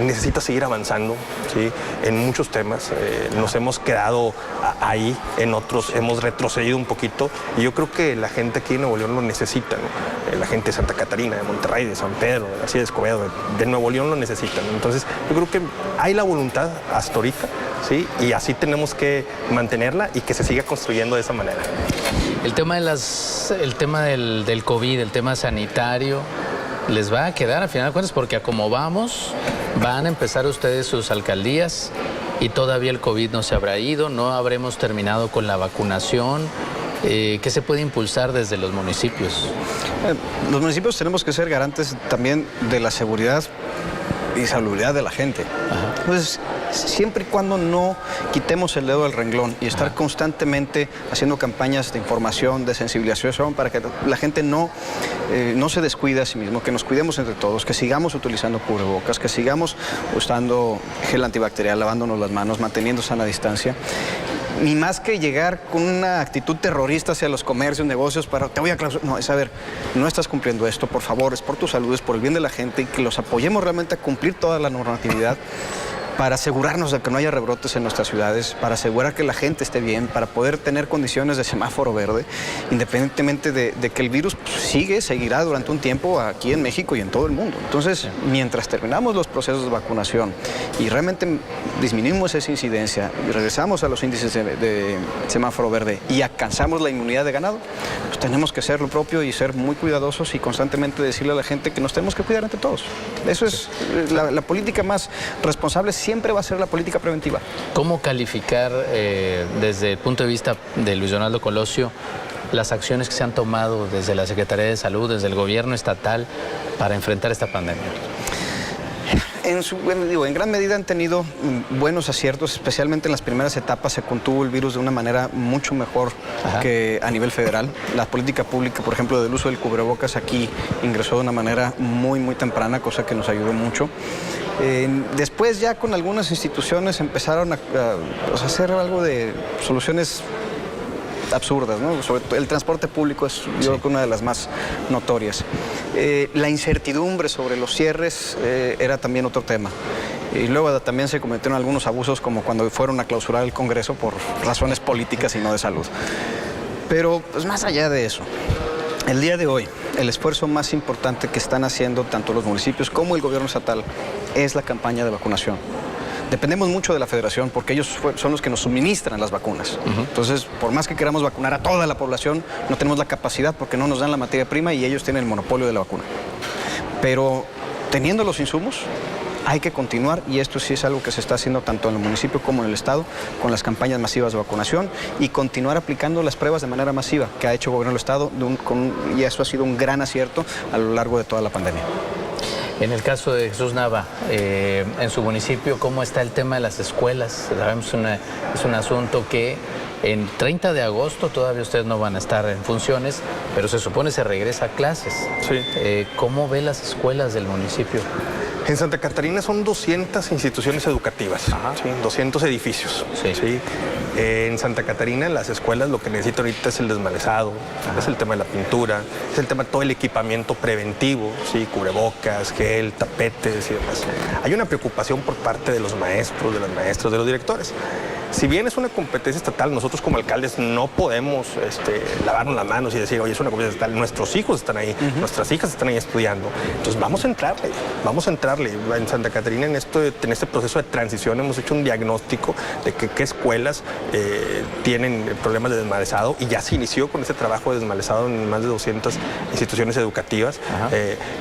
[SPEAKER 3] necesita seguir avanzando, ¿sí? En muchos temas. Nos hemos quedado ahí, en otros hemos retrocedido un poquito, y yo creo que la gente aquí en Nuevo León lo necesita, ¿no? La gente de Santa Catarina, de Monterrey, de San Pedro, así de Escobedo, de Nuevo León lo necesitan. Entonces yo creo que hay la voluntad hasta ahorita, ¿sí? Y así tenemos que mantenerla y que se siga construyendo de esa manera.
[SPEAKER 1] El tema del COVID, el tema sanitario, ¿les va a quedar al final de cuentas? Porque a como vamos, van a empezar ustedes sus alcaldías y todavía el COVID no se habrá ido, no habremos terminado con la vacunación. ¿Qué se puede impulsar desde los municipios?
[SPEAKER 2] Los municipios tenemos que ser garantes también de la seguridad y salubridad de la gente. Ajá. Entonces, siempre y cuando no quitemos el dedo del renglón y estar constantemente haciendo campañas de información, de sensibilización para que la gente no se descuide a sí mismo, que nos cuidemos entre todos, que sigamos utilizando cubrebocas, que sigamos usando gel antibacterial, lavándonos las manos, manteniendo sana distancia. Ni más que llegar con una actitud terrorista hacia los comercios, negocios, para te voy a clausurar. No, es a ver, no estás cumpliendo esto, por favor, es por tu salud, es por el bien de la gente y que los apoyemos realmente a cumplir toda la normatividad para asegurarnos de que no haya rebrotes en nuestras ciudades, para asegurar que la gente esté bien, para poder tener condiciones de semáforo verde, independientemente de que el virus seguirá durante un tiempo aquí en México y en todo el mundo. Entonces, mientras terminamos los procesos de vacunación y realmente disminuimos esa incidencia y regresamos a los índices de semáforo verde y alcanzamos la inmunidad de ganado, pues tenemos que hacer lo propio y ser muy cuidadosos y constantemente decirle a la gente que nos tenemos que cuidar entre todos. Eso es la política más responsable. Siempre va a ser la política preventiva.
[SPEAKER 1] ¿Cómo calificar desde el punto de vista de Luis Donaldo Colosio las acciones que se han tomado desde la Secretaría de Salud, desde el gobierno estatal para enfrentar esta pandemia?
[SPEAKER 2] En gran medida han tenido buenos aciertos, especialmente en las primeras etapas se contuvo el virus de una manera mucho mejor que a nivel federal. La política pública, por ejemplo, del uso del cubrebocas aquí ingresó de una manera muy temprana, cosa que nos ayudó mucho. Después ya con algunas instituciones empezaron a hacer algo de soluciones absurdas, ¿no? Sobre todo el transporte público es yo creo que una de las más notorias. La incertidumbre sobre los cierres era también otro tema. Y luego también se cometieron algunos abusos como cuando fueron a clausurar el Congreso por razones políticas y no de salud. Pero pues más allá de eso, el día de hoy, el esfuerzo más importante que están haciendo tanto los municipios como el gobierno estatal es la campaña de vacunación. Dependemos mucho de la federación porque ellos son los que nos suministran las vacunas. Entonces, por más que queramos vacunar a toda la población, no tenemos la capacidad porque no nos dan la materia prima y ellos tienen el monopolio de la vacuna. Pero teniendo los insumos, hay que continuar y esto sí es algo que se está haciendo tanto en el municipio como en el estado con las campañas masivas de vacunación y continuar aplicando las pruebas de manera masiva que ha hecho el gobierno del estado y eso ha sido un gran acierto a lo largo de toda la pandemia.
[SPEAKER 1] En el caso de Jesús Nava, en su municipio, ¿cómo está el tema de las escuelas? Sabemos es un asunto que en 30 de agosto todavía ustedes no van a estar en funciones, pero se supone se regresa a clases. Sí. ¿Cómo ve las escuelas del municipio?
[SPEAKER 3] En Santa Catarina son 200 instituciones educativas, ¿sí? 200 edificios. Sí. ¿Sí? En Santa Catarina, las escuelas, lo que necesitan ahorita es el desmalezado, es el tema de la pintura, es el tema de todo el equipamiento preventivo, ¿sí? Cubrebocas, gel, tapetes y demás. Hay una preocupación por parte de los maestros, de las maestras, de los directores. Si bien es una competencia estatal, nosotros como alcaldes no podemos lavarnos las manos y decir, oye, es una competencia estatal, nuestros hijos están ahí, nuestras hijas están ahí estudiando. Entonces vamos a entrarle. En Santa Catarina, en este proceso de transición, hemos hecho un diagnóstico de qué escuelas tienen problemas de desmalezado y ya se inició con este trabajo de desmalezado en más de 200 instituciones educativas.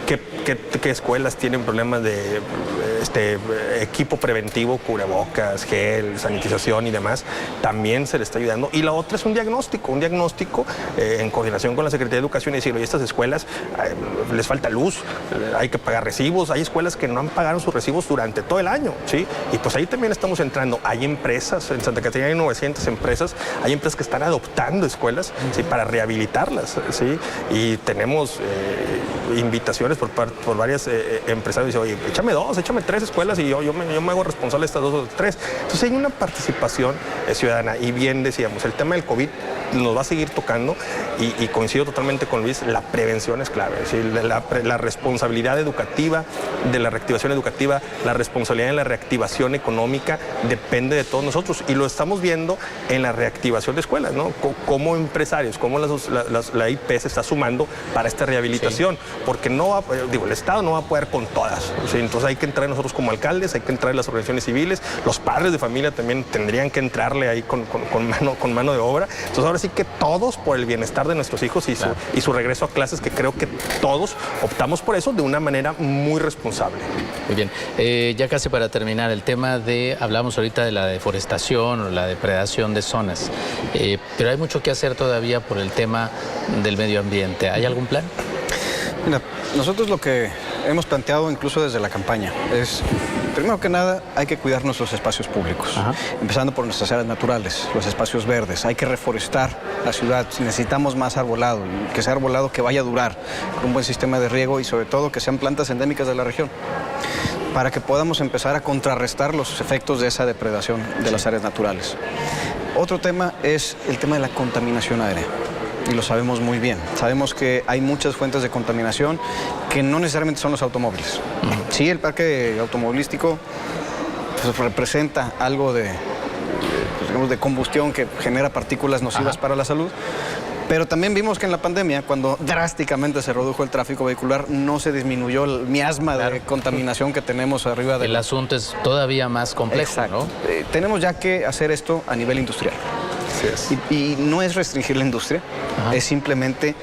[SPEAKER 3] ¿Qué escuelas tienen problemas de equipo preventivo, cubrebocas, gel, sanitización y demás? También se le está ayudando. Y la otra es un diagnóstico en coordinación con la Secretaría de Educación y decir, oye, estas escuelas les falta luz, hay que pagar recibos, hay escuelas que no han pagado sus recibos durante todo el año, ¿sí? Y pues ahí también estamos entrando. Hay empresas, en Santa Catarina hay 900 empresas, hay empresas que están adoptando escuelas, ¿sí? Para rehabilitarlas, ¿sí? Y tenemos invitaciones por varias empresarios, dicen, oye, échame 3 escuelas y yo me hago responsable de estas 2 o 3. Entonces hay una participación ciudadana y bien decíamos, el tema del COVID nos va a seguir tocando y coincido totalmente con Luis, la prevención es clave, ¿sí? La responsabilidad educativa, de la reactivación educativa, la responsabilidad en la reactivación económica depende de todos nosotros y lo estamos viendo en la reactivación de escuelas, ¿no? Como empresarios, cómo la IP se está sumando para esta rehabilitación, porque el Estado no va a poder con todas, ¿sí? Entonces hay que entrar nosotros como alcaldes, hay que entrar las organizaciones civiles, los padres de familia también tendrían que entrarle ahí con mano de obra. Entonces ahora ahora sí que todos por el bienestar de nuestros hijos y su regreso a clases, que creo que todos optamos por eso de una manera muy responsable.
[SPEAKER 1] Muy bien, ya casi para terminar, el tema hablamos ahorita de la deforestación o la depredación de zonas, pero hay mucho que hacer todavía por el tema del medio ambiente. ¿Hay algún plan?
[SPEAKER 2] Mira, nosotros lo que hemos planteado incluso desde la campaña es, primero que nada, hay que cuidar nuestros espacios públicos, empezando por nuestras áreas naturales, los espacios verdes. Hay que reforestar la ciudad. Necesitamos más arbolado, y que sea arbolado que vaya a durar, con un buen sistema de riego y sobre todo que sean plantas endémicas de la región, para que podamos empezar a contrarrestar los efectos de esa depredación de las áreas naturales. Otro tema es el tema de la contaminación aérea. Y lo sabemos muy bien. Sabemos que hay muchas fuentes de contaminación que no necesariamente son los automóviles. Sí, el parque automovilístico pues, representa algo de combustión que genera partículas nocivas para la salud. Pero también vimos que en la pandemia, cuando drásticamente se redujo el tráfico vehicular, no se disminuyó el miasma de contaminación que tenemos arriba de...
[SPEAKER 1] El asunto es todavía más complejo,
[SPEAKER 2] Exacto.
[SPEAKER 1] ¿no?
[SPEAKER 2] Tenemos ya que hacer esto a nivel industrial. Y no es restringir la industria, es simplemente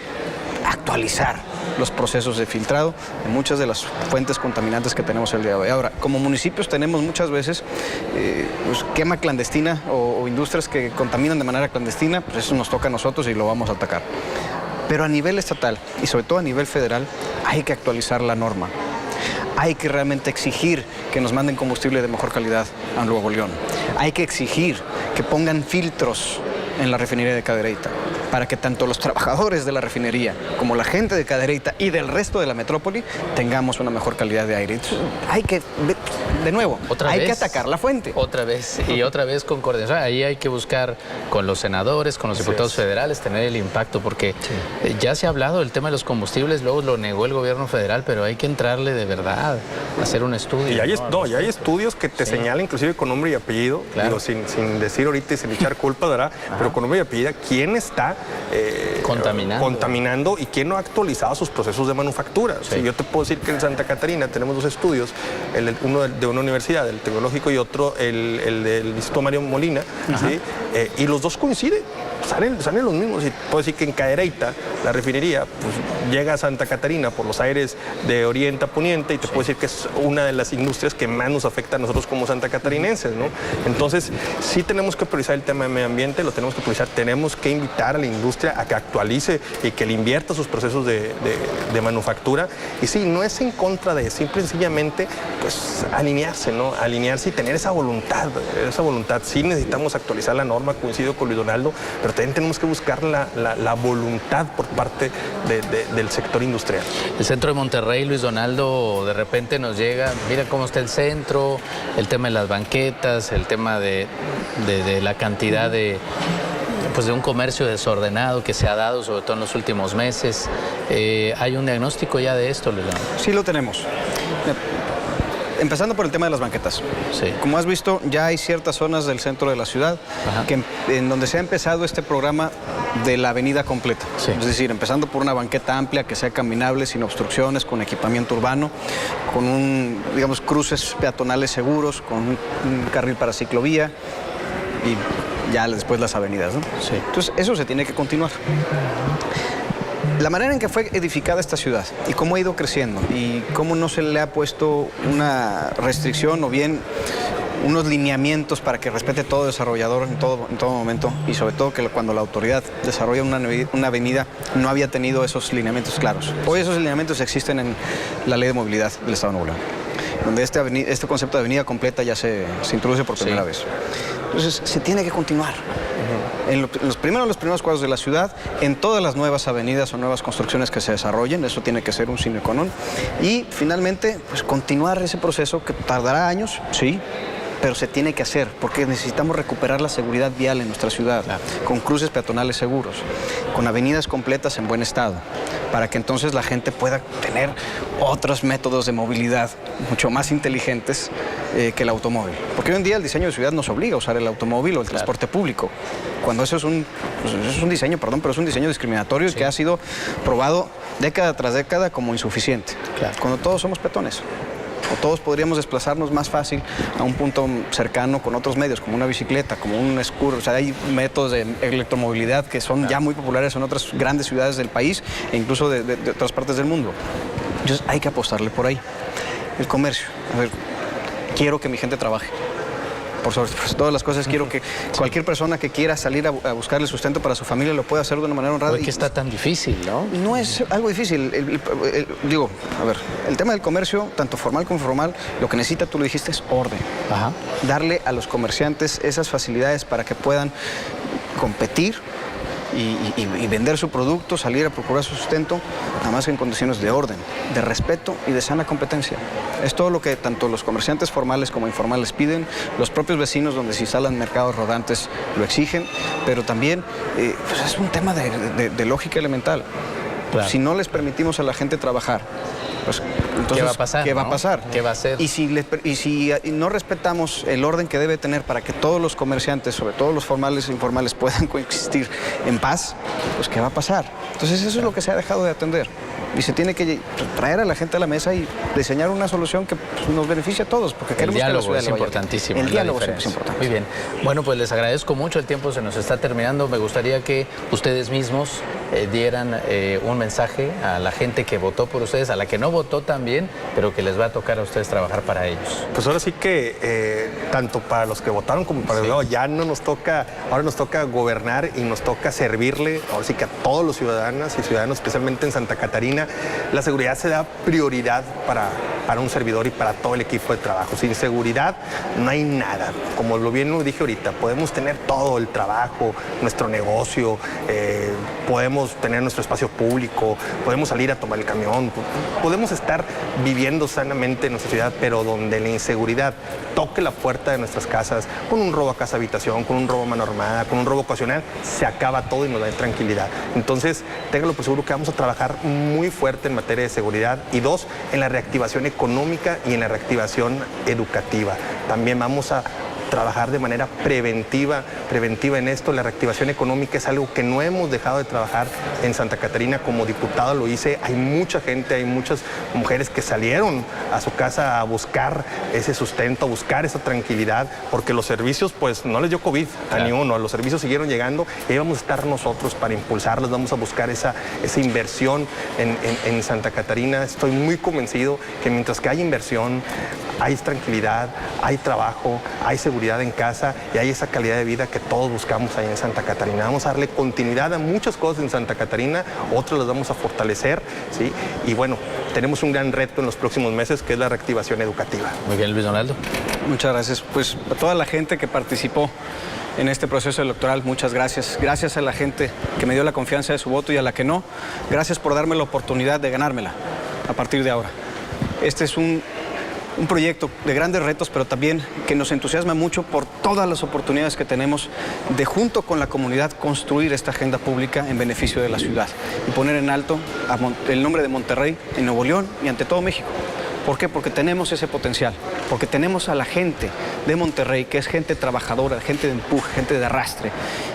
[SPEAKER 2] actualizar los procesos de filtrado de muchas de las fuentes contaminantes que tenemos el día de hoy. Ahora, como municipios tenemos muchas veces pues, quema clandestina o industrias que contaminan de manera clandestina, pues eso nos toca a nosotros y lo vamos a atacar. Pero a nivel estatal y sobre todo a nivel federal hay que actualizar la norma. Hay que realmente exigir que nos manden combustible de mejor calidad a Nuevo León. Hay que exigir que pongan filtros en la refinería de Cadereyta para que tanto los trabajadores de la refinería como la gente de Cadereyta y del resto de la metrópoli tengamos una mejor calidad de aire. Entonces, hay que, de nuevo, hay que atacar la fuente.
[SPEAKER 1] Otra vez con coordinación. Ahí hay que buscar con los senadores, con los diputados federales, tener el impacto, porque ya se ha hablado del tema de los combustibles, luego lo negó el gobierno federal, pero hay que entrarle de verdad, hacer un estudio.
[SPEAKER 3] Y hay estudios que te señalan inclusive con nombre y apellido, digo, sin decir ahorita y sin echar culpa, ¿verdad? Pero con nombre y apellido, quién está contaminando y quién no ha actualizado sus procesos de manufactura. Sí. Yo te puedo decir que en Santa Catarina tenemos dos estudios, uno de una universidad, el Tecnológico, y otro el del Instituto Mario Molina, ¿sí? Y los dos coinciden, salen los mismos. Y puedo decir que en Cadereyta, la refinería, pues, llega a Santa Catarina por los aires de oriente a poniente, y te puedo decir que es una de las industrias que más nos afecta a nosotros como santacatarinenses, ¿no? Entonces, sí tenemos que priorizar el tema de medio ambiente, lo tenemos que priorizar, tenemos que invitar a la industria a que actualice y que le invierta sus procesos de manufactura. Y sí, no es en contra de, simple y sencillamente, pues, alinearse, ¿no? Alinearse y tener esa voluntad. Sí necesitamos actualizar la norma, coincido con Luis Donaldo, pero también tenemos que buscar la voluntad por parte del sector industrial.
[SPEAKER 1] El centro de Monterrey, Luis Donaldo, de repente nos llega, mira cómo está el centro, el tema de las banquetas, el tema de la cantidad de un comercio desordenado que se ha dado, sobre todo en los últimos meses. ¿Hay un diagnóstico ya de esto, Luis Donaldo?
[SPEAKER 2] Sí lo tenemos. Empezando por el tema de las banquetas.
[SPEAKER 1] Sí.
[SPEAKER 2] Como has visto, ya hay ciertas zonas del centro de la ciudad en donde se ha empezado este programa de la avenida completa. Sí. Es decir, empezando por una banqueta amplia que sea caminable, sin obstrucciones, con equipamiento urbano, con cruces peatonales seguros, con un carril para ciclovía y ya después las avenidas, ¿no?
[SPEAKER 1] Sí.
[SPEAKER 2] Entonces, eso se tiene que continuar. La manera en que fue edificada esta ciudad y cómo ha ido creciendo y cómo no se le ha puesto una restricción o bien unos lineamientos para que respete todo desarrollador en todo momento, y sobre todo que cuando la autoridad desarrolla una avenida no había tenido esos lineamientos claros. Hoy esos lineamientos existen en la Ley de Movilidad del Estado de Nuevo León, donde este concepto de avenida completa ya se introduce por primera vez. Entonces, se tiene que continuar. En los primeros cuadros de la ciudad, en todas las nuevas avenidas o nuevas construcciones que se desarrollen, eso tiene que ser un sine qua non. Y finalmente, pues continuar ese proceso que tardará años, sí, pero se tiene que hacer, porque necesitamos recuperar la seguridad vial en nuestra ciudad, con cruces peatonales seguros, con avenidas completas en buen estado, para que entonces la gente pueda tener otros métodos de movilidad mucho más inteligentes que el automóvil. Porque hoy en día el diseño de ciudad nos obliga a usar el automóvil o el transporte público, cuando eso es un diseño, pero es un diseño discriminatorio y que ha sido probado década tras década como insuficiente, cuando todos somos peatones. o todos podríamos desplazarnos más fácil a un punto cercano con otros medios, como una bicicleta, como un scooter. O sea, hay métodos de electromovilidad que son ya muy populares en otras grandes ciudades del país e incluso de otras partes del mundo. Entonces hay que apostarle por ahí. El comercio. A ver, quiero que mi gente trabaje. Por sobre todas las cosas, quiero que cualquier persona que quiera salir a buscar el sustento para su familia lo pueda hacer de una manera honrada.
[SPEAKER 1] Hoy que está tan difícil, ¿no?
[SPEAKER 2] No es algo difícil. Digo, a ver, el tema del comercio, tanto formal como informal, lo que necesita, tú lo dijiste, es orden.
[SPEAKER 1] Ajá.
[SPEAKER 2] Darle a los comerciantes esas facilidades para que puedan competir y vender su producto, salir a procurar su sustento, nada más en condiciones de orden, de respeto y de sana competencia. Es todo lo que tanto los comerciantes formales como informales piden, los propios vecinos donde se instalan mercados rodantes lo exigen, pero también pues es un tema de lógica elemental.
[SPEAKER 1] Claro.
[SPEAKER 2] Si no les permitimos a la gente trabajar, pues, entonces,
[SPEAKER 1] ¿qué va a pasar?
[SPEAKER 2] ¿Qué va a pasar?
[SPEAKER 1] ¿Qué va a hacer?
[SPEAKER 2] Y si no respetamos el orden que debe tener para que todos los comerciantes, sobre todo los formales e informales, puedan coexistir en paz, pues ¿qué va a pasar? Entonces eso es lo que se ha dejado de atender. Y se tiene que traer a la gente a la mesa y diseñar una solución que pues, nos beneficie a todos. Porque
[SPEAKER 1] el diálogo es importantísimo.
[SPEAKER 2] El diálogo siempre es importante.
[SPEAKER 1] Muy bien. Bueno, pues les agradezco mucho. El tiempo se nos está terminando. Me gustaría que ustedes mismos dieran un mensaje a la gente que votó por ustedes, a la que no votó también, pero que les va a tocar a ustedes trabajar para ellos.
[SPEAKER 3] Pues ahora sí que tanto para los que votaron como para los que ya no nos toca, ahora nos toca gobernar y nos toca servirle, ahora sí que a todos los ciudadanas y ciudadanos, especialmente en Santa Catarina. La seguridad se da prioridad para un servidor y para todo el equipo de trabajo. Sin seguridad no hay nada. Como lo bien lo dije ahorita, podemos tener todo el trabajo, nuestro negocio, podemos tener nuestro espacio público, podemos salir a tomar el camión, podemos estar viviendo sanamente en nuestra ciudad, pero donde la inseguridad toque la puerta de nuestras casas, con un robo a casa habitación, con un robo a mano armada, con un robo ocasional, se acaba todo y nos da tranquilidad. Entonces, téngalo por seguro que vamos a trabajar muy fuerte en materia de seguridad y dos, en la reactivación económica y en la reactivación educativa. También vamos a trabajar de manera preventiva en esto. La reactivación económica es algo que no hemos dejado de trabajar en Santa Catarina. Como diputado lo hice, hay mucha gente, hay muchas mujeres que salieron a su casa a buscar ese sustento, a buscar esa tranquilidad, porque los servicios pues no les dio COVID a ni uno, los servicios siguieron llegando y ahí vamos a estar nosotros para impulsarlos, vamos a buscar esa inversión en Santa Catarina. Estoy muy convencido que mientras que hay inversión, hay tranquilidad, hay trabajo, hay seguridad en casa y hay esa calidad de vida que todos buscamos ahí en Santa Catarina. Vamos a darle continuidad a muchas cosas en Santa Catarina, otras las vamos a fortalecer, ¿sí? Y bueno, tenemos un gran reto en los próximos meses que es la reactivación educativa.
[SPEAKER 1] Muy bien, Luis Donaldo.
[SPEAKER 2] Muchas gracias. Pues a toda la gente que participó en este proceso electoral, muchas gracias. Gracias a la gente que me dio la confianza de su voto y a la que no. Gracias por darme la oportunidad de ganármela a partir de ahora. Este es un proyecto de grandes retos, pero también que nos entusiasma mucho por todas las oportunidades que tenemos de, junto con la comunidad, construir esta agenda pública en beneficio de la ciudad y poner en alto el nombre de Monterrey en Nuevo León y ante todo México. ¿Por qué? Porque tenemos ese potencial, porque tenemos a la gente de Monterrey, que es gente trabajadora, gente de empuje, gente de arrastre,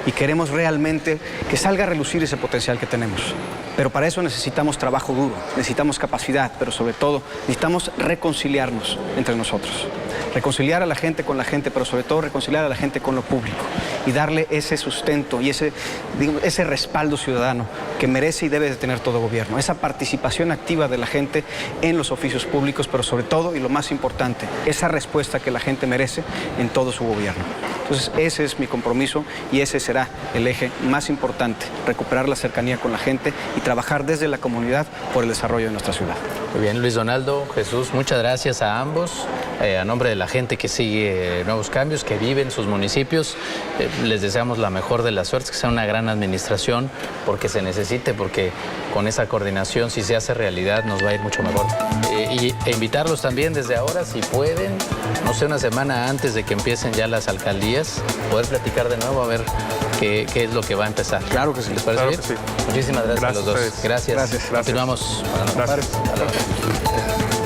[SPEAKER 2] y queremos realmente que salga a relucir ese potencial que tenemos. Pero para eso necesitamos trabajo duro, necesitamos capacidad, pero sobre todo necesitamos reconciliarnos entre nosotros. Reconciliar a la gente con la gente, pero sobre todo reconciliar a la gente con lo público y darle ese sustento y ese respaldo ciudadano que merece y debe de tener todo gobierno. Esa participación activa de la gente en los oficios públicos, pero sobre todo, y lo más importante, esa respuesta que la gente merece en todo su gobierno. Entonces, ese es mi compromiso y ese será el eje más importante, recuperar la cercanía con la gente y trabajar desde la comunidad por el desarrollo de nuestra ciudad.
[SPEAKER 1] Muy bien, Luis Donaldo, Jesús, muchas gracias a ambos. A nombre de la gente que sigue Nuevos Cambios, que vive en sus municipios, les deseamos la mejor de las suertes, que sea una gran administración, porque se necesite, porque con esa coordinación, si se hace realidad, nos va a ir mucho mejor. E invitarlos también desde ahora, si pueden, no sé, una semana antes de que empiecen ya las alcaldías, poder platicar de nuevo, a ver qué es lo que va a empezar.
[SPEAKER 2] Claro que sí.
[SPEAKER 1] ¿Les parece bien?
[SPEAKER 3] Que sí.
[SPEAKER 1] Muchísimas gracias a los dos. Gracias.
[SPEAKER 2] Gracias.
[SPEAKER 1] Continuamos.
[SPEAKER 3] Gracias.
[SPEAKER 1] Hasta luego.